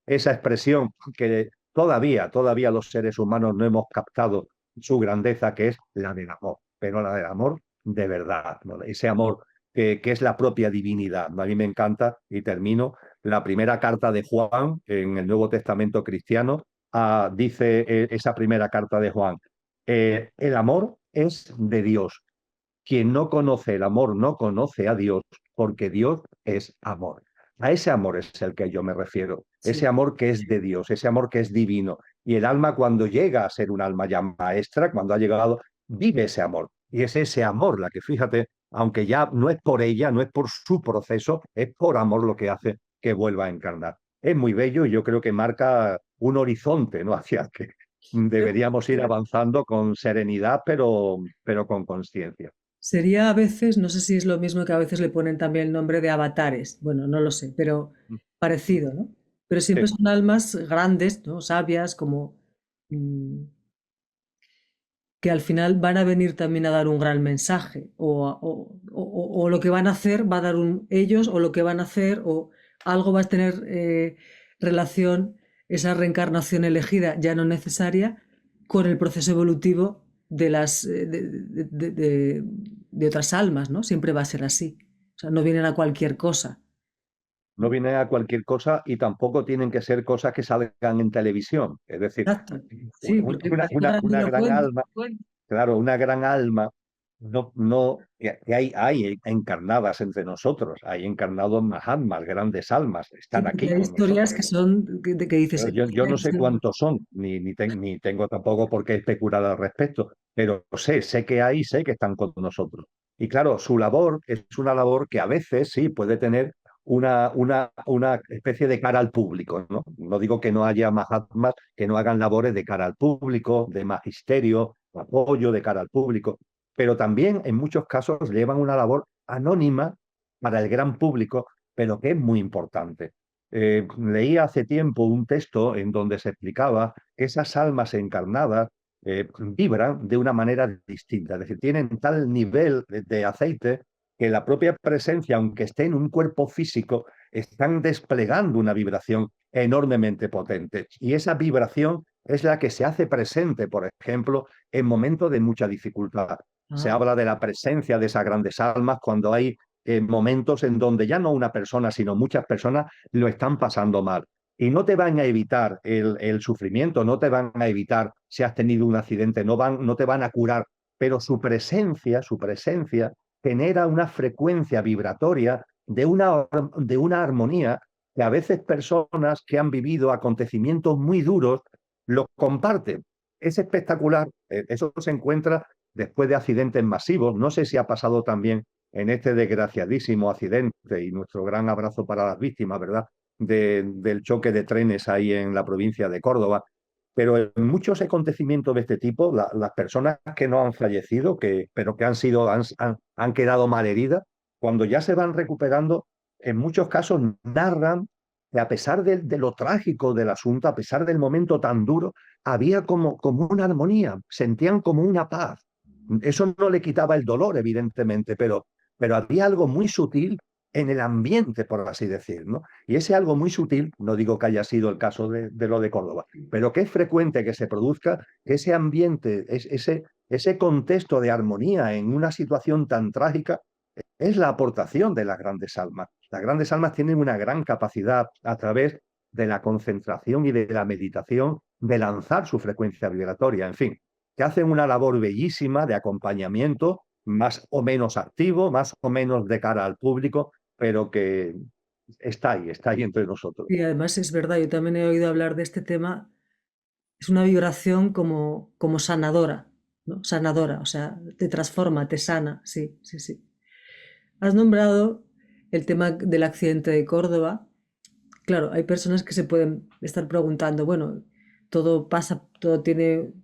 esa expresión que todavía los seres humanos no hemos captado su grandeza, que es la del amor, pero la del amor de verdad, ¿no? Ese amor que es la propia divinidad. A mí me encanta, y termino, la primera carta de Juan en el Nuevo Testamento cristiano, dice esa primera carta de Juan, el amor es de Dios. Quien no conoce el amor no conoce a Dios, porque Dios es amor. A ese amor es el que yo me refiero, ese Sí. amor que es de Dios, ese amor que es divino. Y el alma cuando llega a ser un alma ya maestra, cuando ha llegado, vive ese amor. Y es ese amor la que, fíjate, aunque ya no es por ella, no es por su proceso, es por amor lo que hace que vuelva a encarnar. Es muy bello y yo creo que marca un horizonte, ¿no? Hacia el que deberíamos ir avanzando con serenidad, pero con conciencia. Sería a veces, no sé si es lo mismo que a veces le ponen también el nombre de avatares, bueno, no lo sé, pero parecido, ¿no? Pero siempre Sí. son almas grandes, ¿no? Sabias, como mm, que al final van a venir también a dar un gran mensaje, o lo que van a hacer va a dar ellos, o lo que van a hacer, o algo va a tener relación, esa reencarnación elegida, ya no necesaria, con el proceso evolutivo de de otras almas, ¿no? Siempre va a ser así. O sea, no vienen a cualquier cosa. No viene a cualquier cosa y tampoco tienen que ser cosas que salgan en televisión. Es decir, Exacto. Sí, porque parece una gran grandilocuente. alma, claro, una gran alma, que hay encarnadas entre nosotros, hay encarnados Mahatmas, grandes almas, Sí, están porque aquí hay con historias nosotros. que son, que dices, Pero esto yo tiene no que sé ser. cuántos son, ni tengo tampoco por qué especular al respecto, pero sé que hay, sé que están con nosotros. Y claro, su labor es una labor que a veces sí puede tener una especie de cara al público, ¿no? No digo que no haya mahatmas que no hagan labores de cara al público, de magisterio, de apoyo de cara al público, pero también en muchos casos llevan una labor anónima para el gran público, pero que es muy importante. Leí hace tiempo un texto en donde se explicaba que esas almas encarnadas vibran de una manera distinta, es decir, tienen tal nivel de aceite que la propia presencia, aunque esté en un cuerpo físico, están desplegando una vibración enormemente potente. Y esa vibración es la que se hace presente, por ejemplo, en momentos de mucha dificultad. Se Ah, habla de la presencia de esas grandes almas cuando hay momentos en donde ya no una persona, sino muchas personas lo están pasando mal. Y no te van a evitar el sufrimiento, no te van a evitar si has tenido un accidente, no te van a curar, pero su presencia genera una frecuencia vibratoria de una armonía que a veces personas que han vivido acontecimientos muy duros lo comparten. Es espectacular. Eso se encuentra después de accidentes masivos. No sé si ha pasado también en este desgraciadísimo accidente, y nuestro gran abrazo para las víctimas, ¿verdad? Del choque de trenes ahí en la provincia de Córdoba. Pero en muchos acontecimientos de este tipo, las personas que no han fallecido, pero que han quedado malheridas, cuando ya se van recuperando, en muchos casos narran que a pesar de lo trágico del asunto, a pesar del momento tan duro, había como una armonía, sentían como una paz. Eso no le quitaba el dolor, evidentemente, pero había algo muy sutil en el ambiente, por así decir, ¿no? Y ese algo muy sutil, no digo que haya sido el caso de lo de Córdoba, pero que es frecuente que se produzca ese ambiente, ese contexto de armonía en una situación tan trágica, es la aportación de las grandes almas. Las grandes almas tienen una gran capacidad a través de la concentración y de la meditación de lanzar su frecuencia vibratoria, en fin, que hacen una labor bellísima de acompañamiento, más o menos activo, más o menos de cara al público, pero que está ahí entre nosotros. Y además es verdad, yo también he oído hablar de este tema, es una vibración como sanadora, ¿no? Sanadora, o sea, te transforma, te sana, sí, sí, sí. Has nombrado el tema del accidente de Córdoba. Claro, hay personas que se pueden estar preguntando, bueno, todo pasa, todo tiene,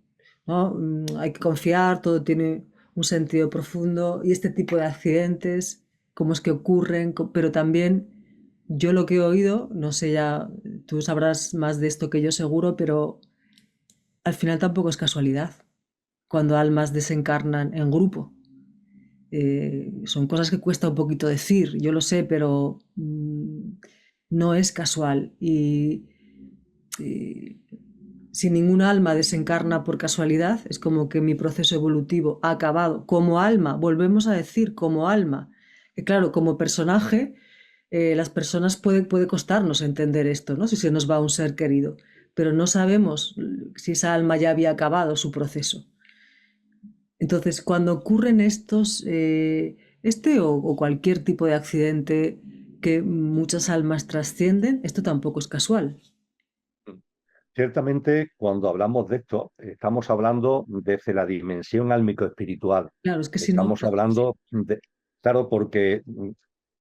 ¿no? Hay que confiar, todo tiene un sentido profundo y este tipo de accidentes, cómo es que ocurren, pero también yo lo que he oído, no sé ya, tú sabrás más de esto que yo seguro, pero al final tampoco es casualidad cuando almas desencarnan en grupo. Son cosas que cuesta un poquito decir, yo lo sé, pero no es casual. Y si ninguna alma desencarna por casualidad, es como que mi proceso evolutivo ha acabado como alma, volvemos a decir como alma. Que claro, como personaje, las personas puede costarnos entender esto, ¿no? Si se nos va un ser querido, pero no sabemos si esa alma ya había acabado su proceso. Entonces, cuando ocurren estos, este o cualquier tipo de accidente que muchas almas trascienden, esto tampoco es casual. Ciertamente, cuando hablamos de esto, estamos hablando desde la dimensión álmico-espiritual. Claro, es que si no, Estamos hablando de, claro, porque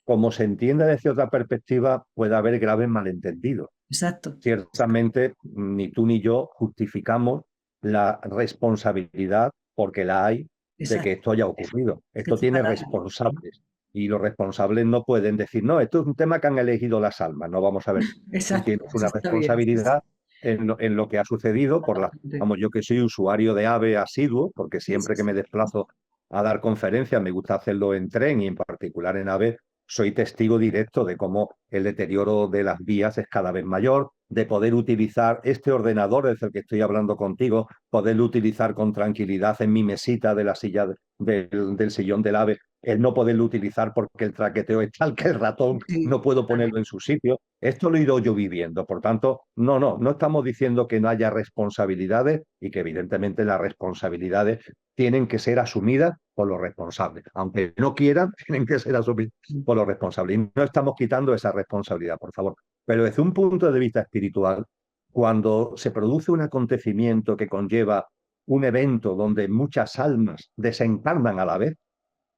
como se entiende desde otra perspectiva, puede haber graves malentendidos. exacto, Ciertamente, ni tú ni yo justificamos la responsabilidad, porque la hay, de que exacto. esto haya ocurrido. Es que Esto es tiene fatal. responsables y los responsables no pueden decir, no, esto es un tema que han elegido las almas. No, vamos a ver, tú Exacto, tienes eso una está bien. Sí, sí, responsabilidad en lo que ha sucedido por la, exactamente. vamos, yo que soy usuario de AVE asiduo, porque Sí, sí, siempre que sí. me desplazo a dar conferencias me gusta hacerlo en tren y en particular en AVE, soy testigo directo de cómo el deterioro de las vías es cada vez mayor, de poder utilizar este ordenador desde el que estoy hablando contigo, poderlo utilizar con tranquilidad en mi mesita de la silla del sillón del AVE, el no poderlo utilizar porque el traqueteo es tal que el ratón Sí, no puedo ponerlo en su sitio. Esto lo he ido yo viviendo. Por tanto, no estamos diciendo que no haya responsabilidades y que evidentemente las responsabilidades tienen que ser asumidas por los responsables. Aunque no quieran, tienen que ser asumidas por los responsables. Y no estamos quitando esa responsabilidad, por favor. Pero desde un punto de vista espiritual, cuando se produce un acontecimiento que conlleva un evento donde muchas almas desencarnan a la vez,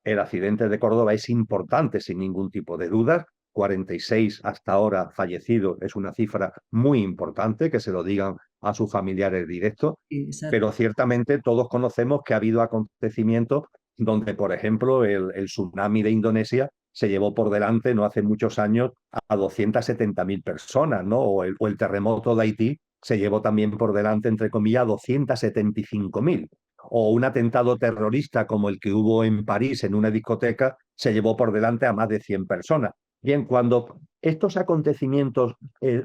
el accidente de Córdoba es importante, sin ningún tipo de duda. 46 hasta ahora fallecidos es una cifra muy importante, que se lo digan a sus familiares directos, sí, exacto. pero ciertamente todos conocemos que ha habido acontecimientos donde, por ejemplo, el tsunami de Indonesia se llevó por delante no hace muchos años a 270.000 personas, ¿no? O el terremoto de Haití se llevó también por delante, entre comillas, 275.000. O un atentado terrorista como el que hubo en París en una discoteca se llevó por delante a más de 100 personas. Bien, cuando estos acontecimientos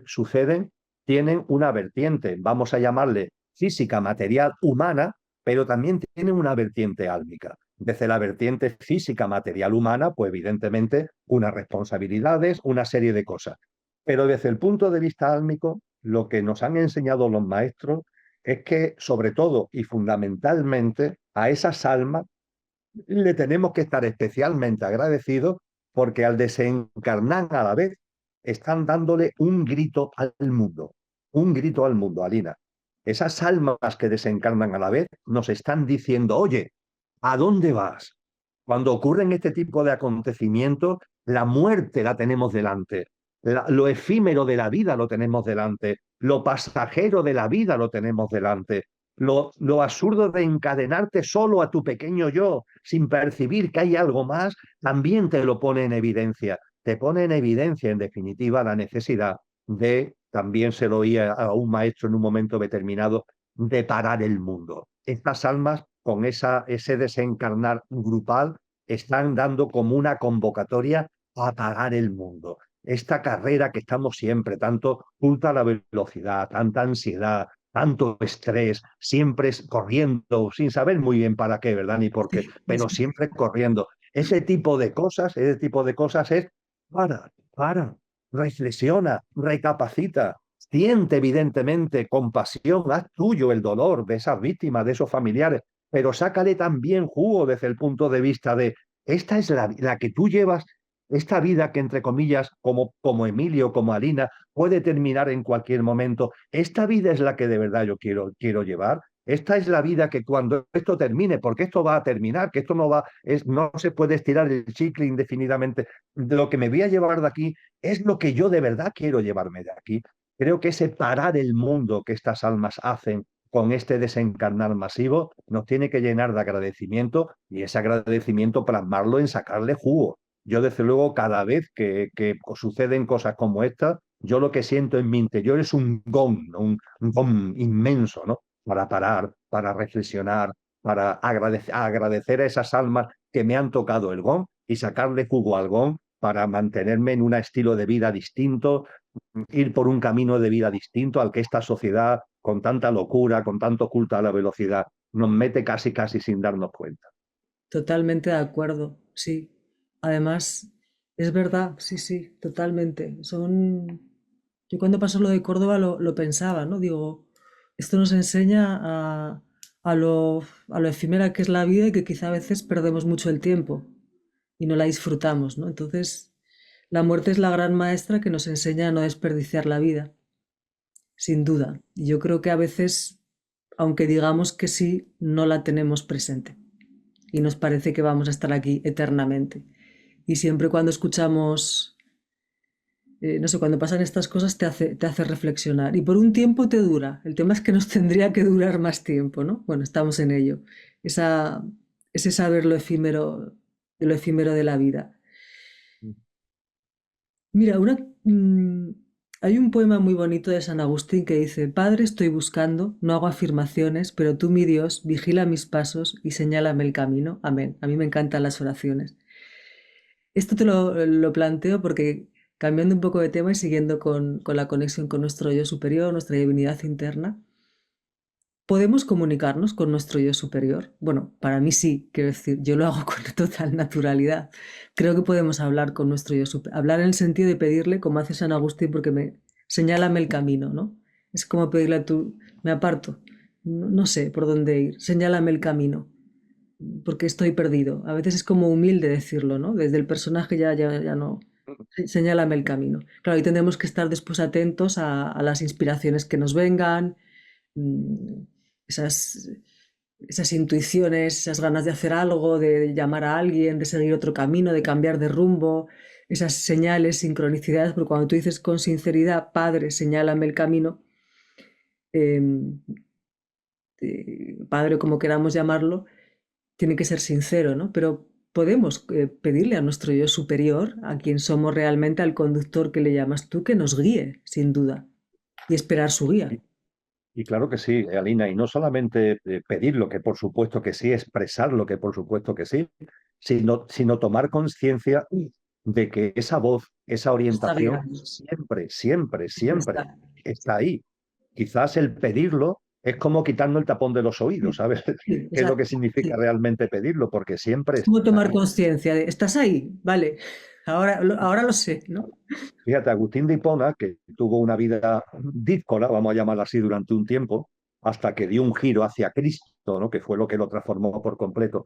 suceden, tienen una vertiente, vamos a llamarle física, material, humana, pero también tienen una vertiente álmica. Desde la vertiente física, material, humana, pues evidentemente unas responsabilidades, una serie de cosas. Pero desde el punto de vista álmico, lo que nos han enseñado los maestros es que, sobre todo y fundamentalmente, a esas almas le tenemos que estar especialmente agradecidos porque al desencarnar a la vez están dándole un grito al mundo, Alina. Esas almas que desencarnan a la vez nos están diciendo, oye, ¿a dónde vas? Cuando ocurren este tipo de acontecimientos, la muerte la tenemos delante, lo efímero de la vida lo tenemos delante, lo pasajero de la vida lo tenemos delante, lo absurdo de encadenarte solo a tu pequeño yo sin percibir que hay algo más, también te lo pone en evidencia. Te pone en evidencia, en definitiva, la necesidad de, también se lo oía a un maestro en un momento determinado, de parar el mundo. Estas almas, con ese desencarnar grupal, están dando como una convocatoria a parar el mundo. Esta carrera que estamos siempre, tanto ultra la velocidad, tanta ansiedad, tanto estrés, siempre corriendo, sin saber muy bien para qué, ¿verdad? Ni por qué, Sí, pero sí, siempre corriendo. ese tipo de cosas es para, reflexiona, recapacita, siente evidentemente compasión, haz tuyo el dolor de esas víctimas, de esos familiares, pero sácale también jugo desde el punto de vista de, esta es la que tú llevas, esta vida que entre comillas, como Emilio, como Alina, puede terminar en cualquier momento. Esta vida es la que de verdad yo quiero llevar. Esta es la vida que cuando esto termine, porque esto va a terminar, que esto no se puede estirar el chicle indefinidamente. Lo que me voy a llevar de aquí es lo que yo de verdad quiero llevarme de aquí. Creo que ese parar el mundo que estas almas hacen con este desencarnar masivo nos tiene que llenar de agradecimiento y ese agradecimiento plasmarlo en sacarle jugo. Yo desde luego cada vez que suceden cosas como esta, yo lo que siento en mi interior es un gong, ¿no? Un gong inmenso, ¿no? Para parar, para reflexionar, para agradecer a esas almas que me han tocado el gong y sacarle jugo al gong para mantenerme en un estilo de vida distinto, ir por un camino de vida distinto al que esta sociedad, con tanta locura, con tanto culto a la velocidad, nos mete casi sin darnos cuenta. Totalmente de acuerdo, sí. Además, es verdad, sí, sí, totalmente. Yo cuando pasó lo de Córdoba lo pensaba, ¿no? Digo, esto nos enseña a lo efímera que es la vida y que quizá a veces perdemos mucho el tiempo y no la disfrutamos, ¿no? Entonces, la muerte es la gran maestra que nos enseña a no desperdiciar la vida, sin duda. Y yo creo que a veces, aunque digamos que sí, no la tenemos presente y nos parece que vamos a estar aquí eternamente. Y siempre cuando escuchamos, no sé, cuando pasan estas cosas te hace reflexionar. Y por un tiempo te dura. El tema es que nos tendría que durar más tiempo, ¿no? Bueno, estamos en ello. Esa, ese saber lo efímero de la vida. Mira, hay un poema muy bonito de San Agustín que dice, Padre, estoy buscando, no hago afirmaciones, pero tú, mi Dios, vigila mis pasos y señálame el camino. Amén. A mí me encantan las oraciones. Esto te lo planteo porque cambiando un poco de tema y siguiendo con la conexión con nuestro yo superior, nuestra divinidad interna, ¿podemos comunicarnos con nuestro yo superior? Bueno, para mí sí, quiero decir, yo lo hago con total naturalidad. Creo que podemos hablar con nuestro yo superior, hablar en el sentido de pedirle, como hace San Agustín, porque señálame el camino, ¿no? Es como pedirle a tú, me aparto, no sé por dónde ir, señálame el camino porque estoy perdido. A veces es como humilde decirlo, ¿no? Desde el personaje ya no. Señálame el camino. Claro, y tendremos que estar después atentos a las inspiraciones que nos vengan, mm, esas, esas intuiciones, esas ganas de hacer algo, de llamar a alguien, de seguir otro camino, de cambiar de rumbo, esas señales, sincronicidades, porque cuando tú dices con sinceridad, Padre, señálame el camino, em, Padre, como queramos llamarlo, tiene que ser sincero, ¿no? Pero podemos pedirle a nuestro yo superior, a quien somos realmente, al conductor que le llamas tú, que nos guíe, sin duda, y esperar su guía. Y claro que sí, Alina, y no solamente pedirlo, que por supuesto que sí, expresarlo, que por supuesto que sí, sino tomar conciencia de que esa voz, esa Está orientación, guiando. siempre Está. está ahí. Quizás el pedirlo es como quitando el tapón de los oídos, Sí, ¿sabes? sí, ¿Qué es lo que exacto. significa Sí. realmente pedirlo? Porque siempre Es como está tomar ahí. conciencia de, estás ahí, vale, ahora lo sé, ¿no? Fíjate, Agustín de Hipona, que tuvo una vida díscola, vamos a llamarla así, durante un tiempo, hasta que dio un giro hacia Cristo, ¿no? Que fue lo que lo transformó por completo.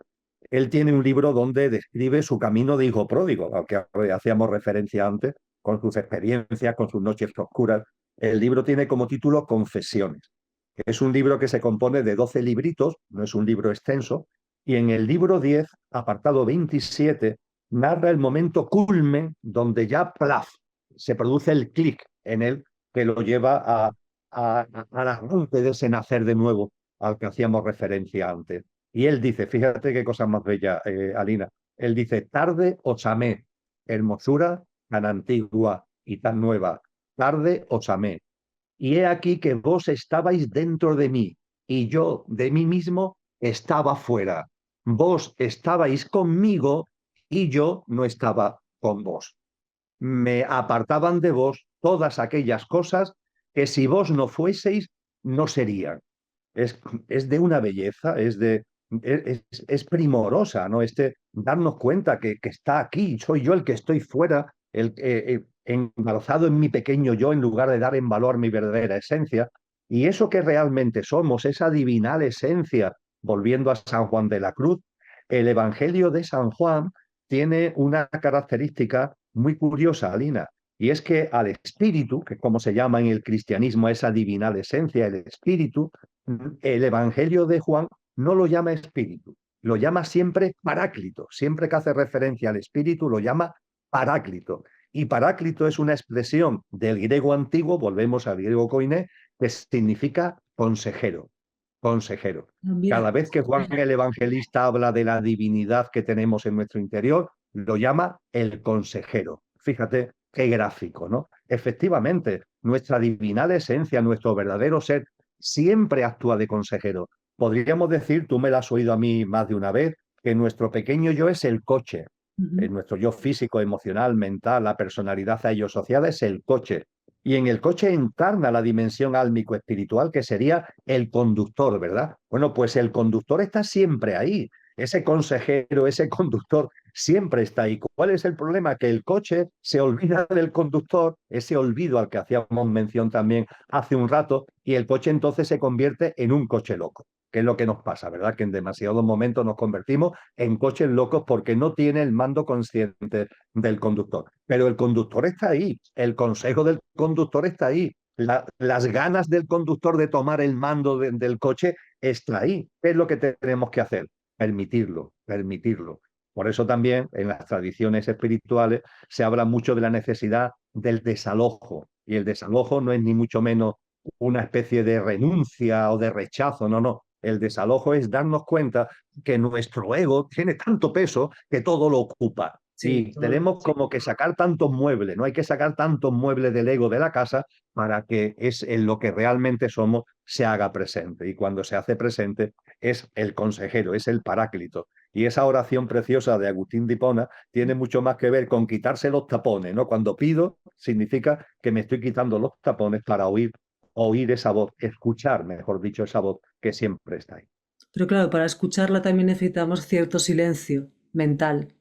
Él tiene un libro donde describe su camino de hijo pródigo, al que hacíamos referencia antes, con sus experiencias, con sus noches oscuras. El libro tiene como título Confesiones. Es un libro que se compone de 12 libritos, no es un libro extenso, y en el libro 10, apartado 27, narra el momento culmen donde ya plaf, se produce el clic en él que lo lleva a la de ese nacer de nuevo al que hacíamos referencia antes. Y él dice, fíjate qué cosa más bella, Alina, él dice, tarde os amé, hermosura tan antigua y tan nueva, tarde os amé. Y he aquí que vos estabais dentro de mí y yo de mí mismo estaba fuera. Vos estabais conmigo y yo no estaba con vos. Me apartaban de vos todas aquellas cosas que si vos no fueseis, no serían. Es, es de una belleza, es es primorosa, ¿no? Darnos cuenta que está aquí, soy yo el que estoy fuera, engarzado en mi pequeño yo, en lugar de dar en valor mi verdadera esencia. Y eso que realmente somos, esa divinal esencia, volviendo a San Juan de la Cruz, el Evangelio de San Juan tiene una característica muy curiosa, Alina, y es que al espíritu, que es como se llama en el cristianismo esa divinal esencia, el espíritu, el Evangelio de Juan no lo llama espíritu, lo llama siempre paráclito. Siempre que hace referencia al espíritu lo llama paráclito. Y paráclito es una expresión del griego antiguo, volvemos al griego koiné, que significa consejero, consejero. Ah, mira, Cada vez que Juan el Evangelista habla de la divinidad que tenemos en nuestro interior, lo llama el consejero. Fíjate qué gráfico, ¿no? Efectivamente, nuestra divinal esencia, nuestro verdadero ser, siempre actúa de consejero. Podríamos decir, tú me lo has oído a mí más de una vez, que nuestro pequeño yo es el coche. ujú, Nuestro yo físico, emocional, mental, la personalidad a ello asociada es el coche. Y en el coche encarna la dimensión álmico-espiritual, que sería el conductor, ¿verdad? Bueno, pues el conductor está siempre ahí. Ese consejero, ese conductor, siempre está ahí. ¿Cuál es el problema? Que el coche se olvida del conductor, ese olvido al que hacíamos mención también hace un rato, y el coche entonces se convierte en un coche loco, que es lo que nos pasa, ¿verdad? Que en demasiados momentos nos convertimos en coches locos porque no tiene el mando consciente del conductor. Pero el conductor está ahí, el consejo del conductor está ahí, las ganas del conductor de tomar el mando del coche está ahí. ¿Qué es lo que tenemos que hacer? Permitirlo, permitirlo. Por eso también en las tradiciones espirituales se habla mucho de la necesidad del desalojo. Y el desalojo no es ni mucho menos una especie de renuncia o de rechazo, no, no. El desalojo es darnos cuenta que nuestro ego tiene tanto peso que todo lo ocupa. sí, Y tenemos como que sacar tantos muebles, no hay que sacar tantos muebles del ego de la casa para que es en lo que realmente somos se haga presente. Y cuando se hace presente es el consejero, es el paráclito. Y esa oración preciosa de Agustín de Hipona tiene mucho más que ver con quitarse los tapones, ¿no? Cuando pido significa que me estoy quitando los tapones para oír esa voz, escuchar, mejor dicho, esa voz que siempre está ahí. pero claro, para escucharla también necesitamos cierto silencio mental,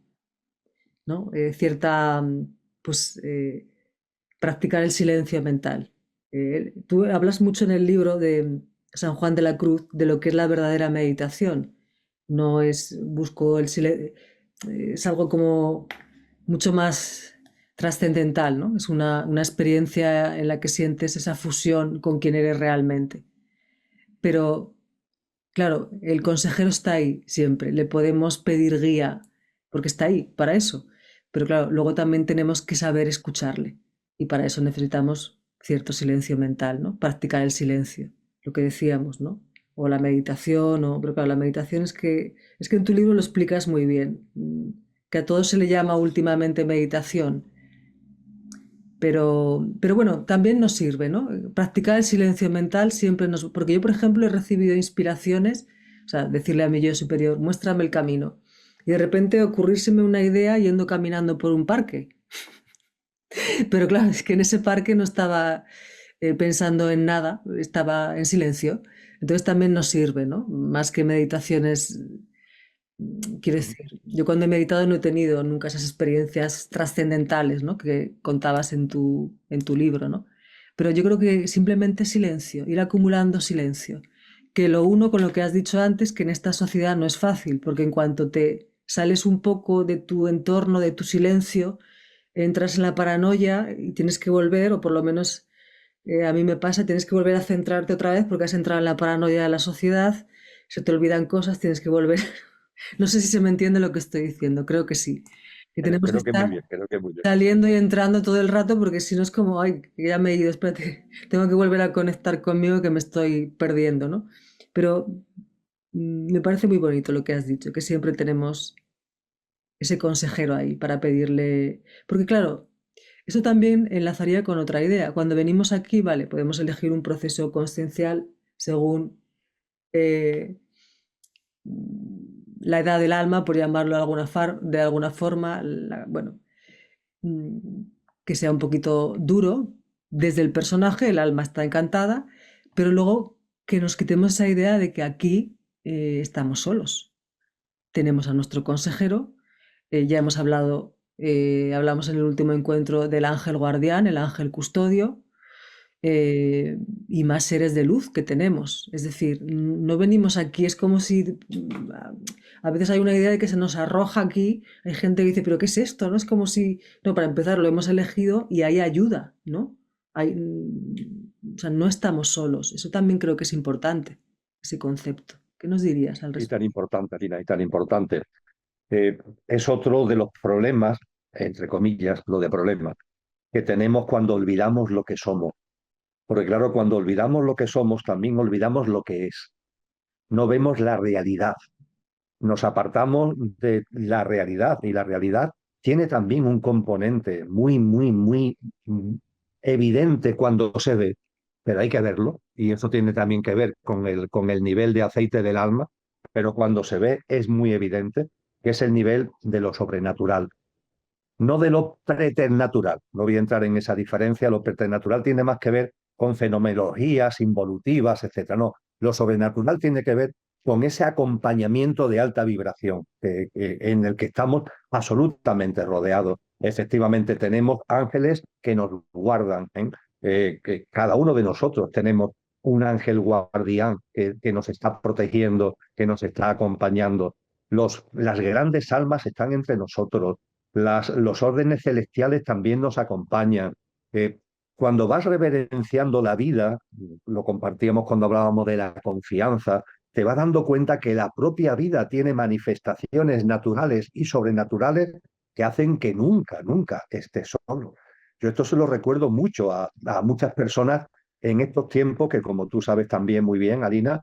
¿no? Cierta, pues, practicar el silencio mental. Tú hablas mucho en el libro de San Juan de la Cruz de lo que es la verdadera meditación. No es, busco el silencio, es algo como mucho más trascendental, ¿no? Es una experiencia en la que sientes esa fusión con quien eres realmente. Pero claro, el consejero está ahí siempre, le podemos pedir guía, porque está ahí, para eso. Pero claro, luego también tenemos que saber escucharle y para eso necesitamos cierto silencio mental, ¿no? Practicar el silencio, lo que decíamos, ¿no? O la meditación, pero claro, la meditación es que en tu libro lo explicas muy bien, que a todo se le llama últimamente meditación, pero bueno, también nos sirve, ¿no? Practicar el silencio mental siempre nos... Porque yo, por ejemplo, he recibido inspiraciones, o sea, decirle a mi yo superior, muéstrame el camino. Y de repente ocurrírseme una idea yendo caminando por un parque. Pero claro, es que en ese parque no estaba pensando en nada, estaba en silencio. Entonces también nos sirve, ¿no? Más que meditaciones. Quiero decir, yo cuando he meditado no he tenido nunca esas experiencias trascendentales, ¿no? Que contabas en tu libro, ¿no? Pero yo creo que simplemente silencio, ir acumulando silencio. Que lo uno con lo que has dicho antes, que en esta sociedad no es fácil, porque en cuanto te sales un poco de tu entorno, de tu silencio, entras en la paranoia y tienes que volver, o por lo menos a mí me pasa, tienes que volver a centrarte otra vez porque has entrado en la paranoia de la sociedad, se te olvidan cosas, tienes que volver. No sé si se me entiende lo que estoy diciendo, creo que sí. Que tenemos que Creo que muy estar bien, creo que muy bien. saliendo y entrando todo el rato porque si no es como, ay, que ya me he ido, espérate, tengo que volver a conectar conmigo que me estoy perdiendo, ¿no? Pero me parece muy bonito lo que has dicho, que siempre tenemos ese consejero ahí para pedirle, porque claro, eso también enlazaría con otra idea. Cuando venimos aquí, vale, podemos elegir un proceso consciencial según eh, la edad del alma, por llamarlo de alguna forma, bueno, mm, que sea un poquito duro. Desde el personaje, el alma está encantada, pero luego que nos quitemos esa idea de que aquí estamos solos. Tenemos a nuestro consejero, ya hemos hablado, hablamos en el último encuentro del ángel guardián, el ángel custodio, y más seres de luz que tenemos. Es decir, no venimos aquí, es como si a veces hay una idea de que se nos arroja aquí, hay gente que dice, pero ¿qué es esto? ¿No? Es como si, no, para empezar lo hemos elegido y hay ayuda, ¿no? Hay, o sea, no estamos solos. Eso también creo que es importante, ese concepto. ¿Qué nos dirías al Y tan respecto? importante, Lina, y tan importante. Eh, es otro de los problemas, entre comillas, lo de problemas, que tenemos cuando olvidamos lo que somos. Porque claro, cuando olvidamos lo que somos, también olvidamos lo que es. No vemos la realidad. Nos apartamos de la realidad y la realidad tiene también un componente muy evidente cuando se ve, pero hay que verlo y eso tiene también que ver con el nivel de aceite del alma, pero cuando se ve es muy evidente que es el nivel de lo sobrenatural, no de lo preternatural. No voy a entrar en esa diferencia. Lo preternatural tiene más que ver con fenomenologías involutivas, etcétera. No, lo sobrenatural tiene que ver con ese acompañamiento de alta vibración en el que estamos absolutamente rodeados. Efectivamente, tenemos ángeles que nos guardan, ¿eh? Que cada uno de nosotros tenemos un ángel guardián que nos está protegiendo, que nos está acompañando. Las grandes almas están entre nosotros, los órdenes celestiales también nos acompañan. Eh, Cuando vas reverenciando la vida, lo compartíamos cuando hablábamos de la confianza, te vas dando cuenta que la propia vida tiene manifestaciones naturales y sobrenaturales que hacen que nunca estés solo. Yo esto se lo recuerdo mucho a muchas personas en estos tiempos que, como tú sabes también muy bien, Alina,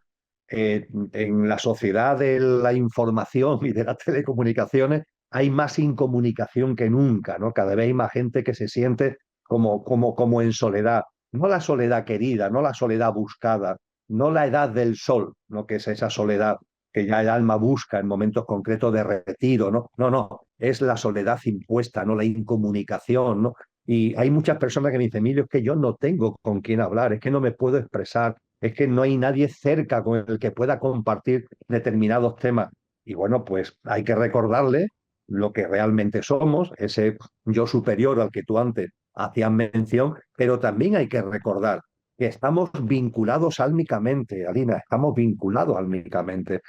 en la sociedad de la información y de las telecomunicaciones, hay más incomunicación que nunca, ¿no? Cada vez hay más gente que se siente como en soledad. No la soledad querida, no la soledad buscada, no la edad del sol, ¿no? Que es esa soledad que ya el alma busca en momentos concretos de retiro, ¿no? No, no, es la soledad impuesta, ¿no? La incomunicación, ¿no? Y hay muchas personas que me dicen, Emilio, es que yo no tengo con quién hablar, es que no me puedo expresar, es que no hay nadie cerca con el que pueda compartir determinados temas. Y bueno, pues hay que recordarle lo que realmente somos, ese yo superior al que tú antes hacías mención, pero también hay que recordar que estamos vinculados álmicamente, Alina, estamos vinculados álmicamente.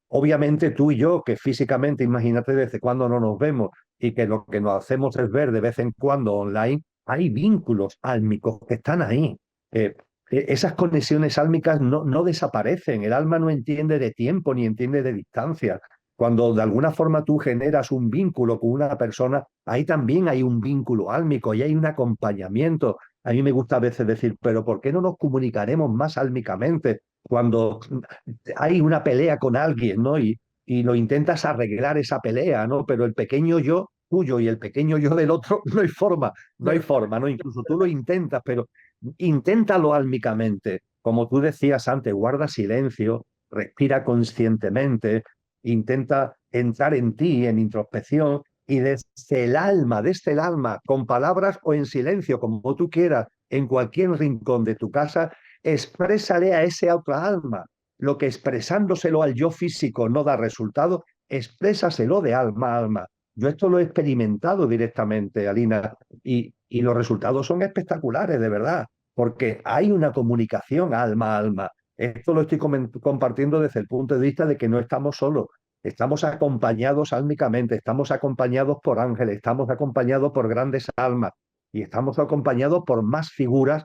Obviamente tú y yo, que físicamente, imagínate desde cuándo no nos vemos y que lo que nos hacemos es ver de vez en cuando online, hay vínculos álmicos que están ahí. Eh, esas conexiones álmicas no desaparecen, el alma no entiende de tiempo ni entiende de distancia. Cuando de alguna forma tú generas un vínculo con una persona, ahí también hay un vínculo álmico y hay un acompañamiento. A mí me gusta a veces decir, pero ¿por qué no nos comunicaremos más álmicamente cuando hay una pelea con alguien, ¿no? Y lo intentas arreglar esa pelea, ¿no? Pero el pequeño yo tuyo y el pequeño yo del otro, no hay forma, ¿no? Incluso tú lo intentas, pero inténtalo álmicamente. Como tú decías antes, guarda silencio, respira conscientemente, intenta entrar en ti, en introspección, y desde el alma, con palabras o en silencio, como tú quieras, en cualquier rincón de tu casa, exprésale a ese otro alma. Lo que expresándoselo al yo físico no da resultado, exprésaselo de alma a alma. Yo esto lo he experimentado directamente, Alina, y los resultados son espectaculares, de verdad, porque hay una comunicación alma a alma. Esto lo estoy compartiendo desde el punto de vista de que no estamos solos, estamos acompañados álmicamente, estamos acompañados por ángeles, estamos acompañados por grandes almas y estamos acompañados por más figuras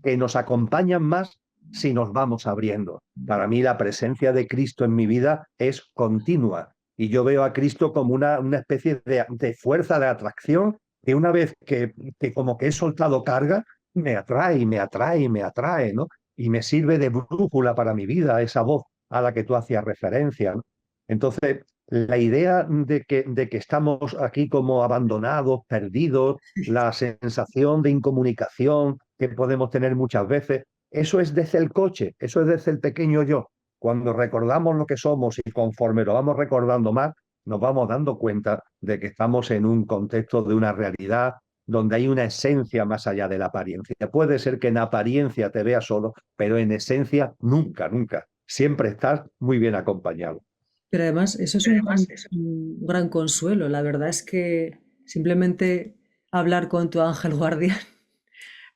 que nos acompañan más si nos vamos abriendo. Para mí la presencia de Cristo en mi vida es continua y yo veo a Cristo como una especie de fuerza de atracción que una vez que como que he soltado carga, me atrae, me atrae, me atrae, ¿no? Y me sirve de brújula para mi vida, esa voz a la que tú hacías referencia, ¿no? Entonces, la idea de que estamos aquí como abandonados, perdidos, la sensación de incomunicación que podemos tener muchas veces, eso es desde el coche, eso es desde el pequeño yo. Cuando recordamos lo que somos y conforme lo vamos recordando más, nos vamos dando cuenta de que estamos en un contexto de una realidad donde hay una esencia más allá de la apariencia. Puede ser que en apariencia te veas solo, pero en esencia nunca. siempre estás muy bien acompañado. Pero además, eso es un gran consuelo. La verdad es que simplemente hablar con tu ángel guardián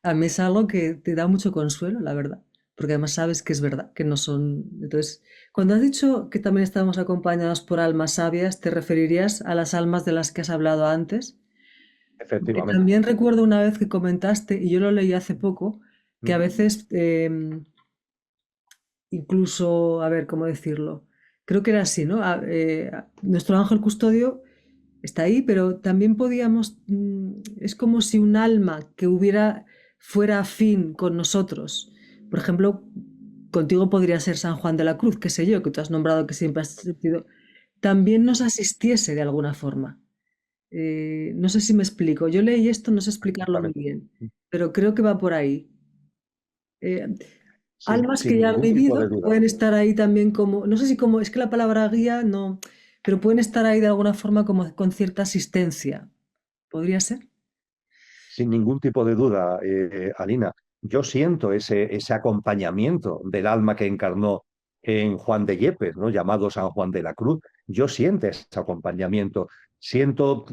a mí es algo que te da mucho consuelo, la verdad. Porque además sabes que es verdad, que no son. Entonces, cuando has dicho que también estamos acompañados por almas sabias, ¿te referirías a las almas de las que has hablado antes? Porque Efectivamente. también recuerdo una vez que comentaste, y yo lo leí hace poco, que a Mm. veces incluso, a ver, ¿cómo decirlo? Creo que era así, ¿no? Nuestro ángel custodio está ahí, pero también podíamos, es como si un alma que fuera afín con nosotros. Por ejemplo, contigo podría ser San Juan de la Cruz, qué sé yo, que tú has nombrado que siempre has sentido, también nos asistiese de alguna forma. No sé si me explico. Yo leí esto, no sé explicarlo muy Perfectamente. bien, pero creo que va por ahí. Eh, Almas Sin que ya han ningún tipo de vivido duda. pueden estar ahí también como, no sé si como, es que la palabra guía no, pero pueden estar ahí de alguna forma como con cierta asistencia. ¿Podría ser? Sin ningún tipo de duda, Alina. Yo siento ese acompañamiento del alma que encarnó en Juan de Yepes, ¿no? Llamado San Juan de la Cruz. Yo siento ese acompañamiento. Siento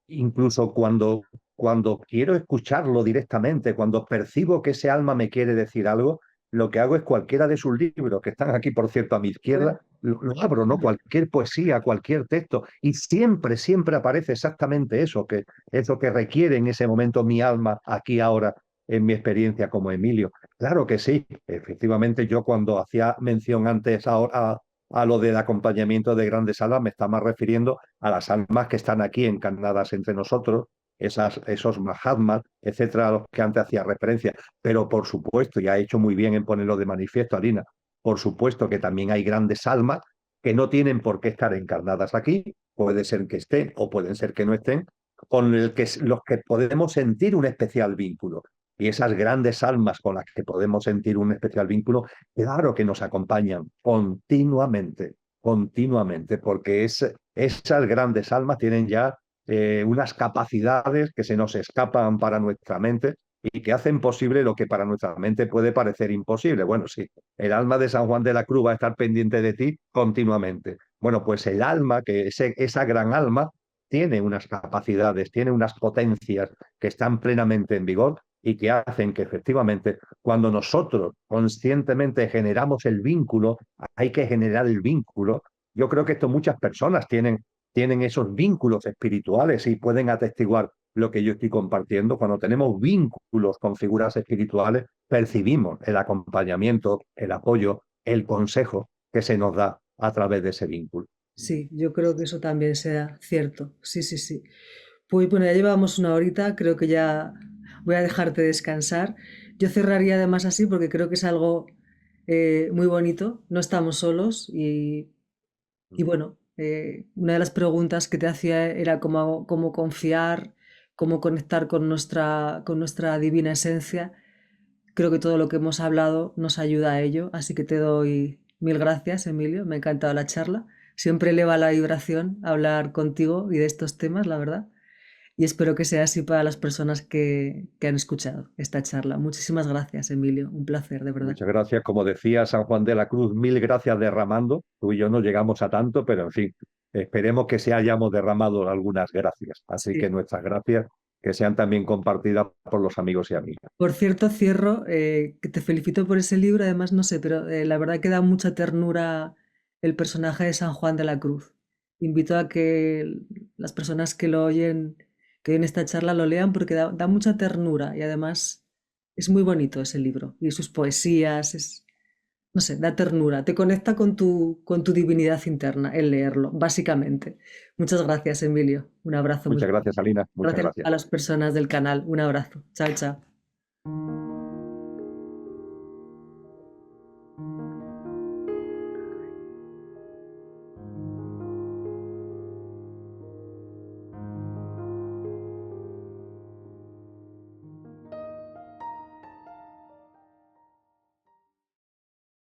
incluso cuando quiero escucharlo directamente, cuando percibo que ese alma me quiere decir algo, lo que hago es cualquiera de sus libros, que están aquí, por cierto, a mi izquierda, lo abro, ¿no? Cualquier poesía, cualquier texto, y siempre, siempre aparece exactamente eso que requiere en ese momento mi alma, aquí ahora, en mi experiencia como Emilio. Claro que sí, efectivamente yo cuando hacía mención antes a lo del acompañamiento de grandes almas, me estaba refiriendo a las almas que están aquí encarnadas entre nosotros, esos Mahatmas, etcétera, a los que antes hacía referencia. Pero por supuesto, y ha hecho muy bien en ponerlo de manifiesto, Alina, por supuesto que también hay grandes almas que no tienen por qué estar encarnadas aquí, puede ser que estén o pueden ser que no estén, con los que podemos sentir un especial vínculo. Y esas grandes almas con las que podemos sentir un especial vínculo, claro que nos acompañan continuamente, continuamente, porque esas grandes almas tienen ya unas capacidades que se nos escapan para nuestra mente y que hacen posible lo que para nuestra mente puede parecer imposible. Bueno, sí, el alma de San Juan de la Cruz va a estar pendiente de ti continuamente. Bueno, pues el alma, esa gran alma, tiene unas capacidades, tiene unas potencias que están plenamente en vigor y que hacen que efectivamente cuando nosotros conscientemente generamos el vínculo, hay que generar el vínculo. Yo creo que esto muchas personas tienen esos vínculos espirituales y pueden atestiguar lo que yo estoy compartiendo. Cuando tenemos vínculos con figuras espirituales, percibimos el acompañamiento, el apoyo, el consejo que se nos da a través de ese vínculo. Sí, yo creo que eso también sea cierto. Sí, sí, sí. Pues bueno, ya llevamos una horita, creo que ya voy a dejarte descansar. Yo cerraría además así porque creo que es algo muy bonito. No estamos solos y bueno, una de las preguntas que te hacía era cómo confiar, cómo conectar con nuestra divina esencia. Creo que todo lo que hemos hablado nos ayuda a ello, así que te doy mil gracias, Emilio. Me ha encantado la charla. Siempre eleva la vibración hablar contigo y de estos temas, la verdad. Y espero que sea así para las personas que han escuchado esta charla. Muchísimas gracias, Emilio. Un placer, de verdad. Muchas gracias. Como decía San Juan de la Cruz, mil gracias derramando. Tú y yo no llegamos a tanto, pero en fin, esperemos que se hayamos derramado algunas gracias. Así Sí. que nuestras gracias que sean también compartidas por los amigos y amigas. Por cierto, cierro, que te felicito por ese libro. Además, no sé, pero la verdad que da mucha ternura el personaje de San Juan de la Cruz. Invito a que las personas que oyen esta charla lo lean porque da mucha ternura y además es muy bonito ese libro y sus poesías, no sé, da ternura, te conecta con tu divinidad interna el leerlo, básicamente. Muchas gracias, Emilio. Un abrazo muy Muchas fuerte. gracias, Alina. Muchas Gracias gracias. a las personas del canal. Un abrazo. Chao, chao.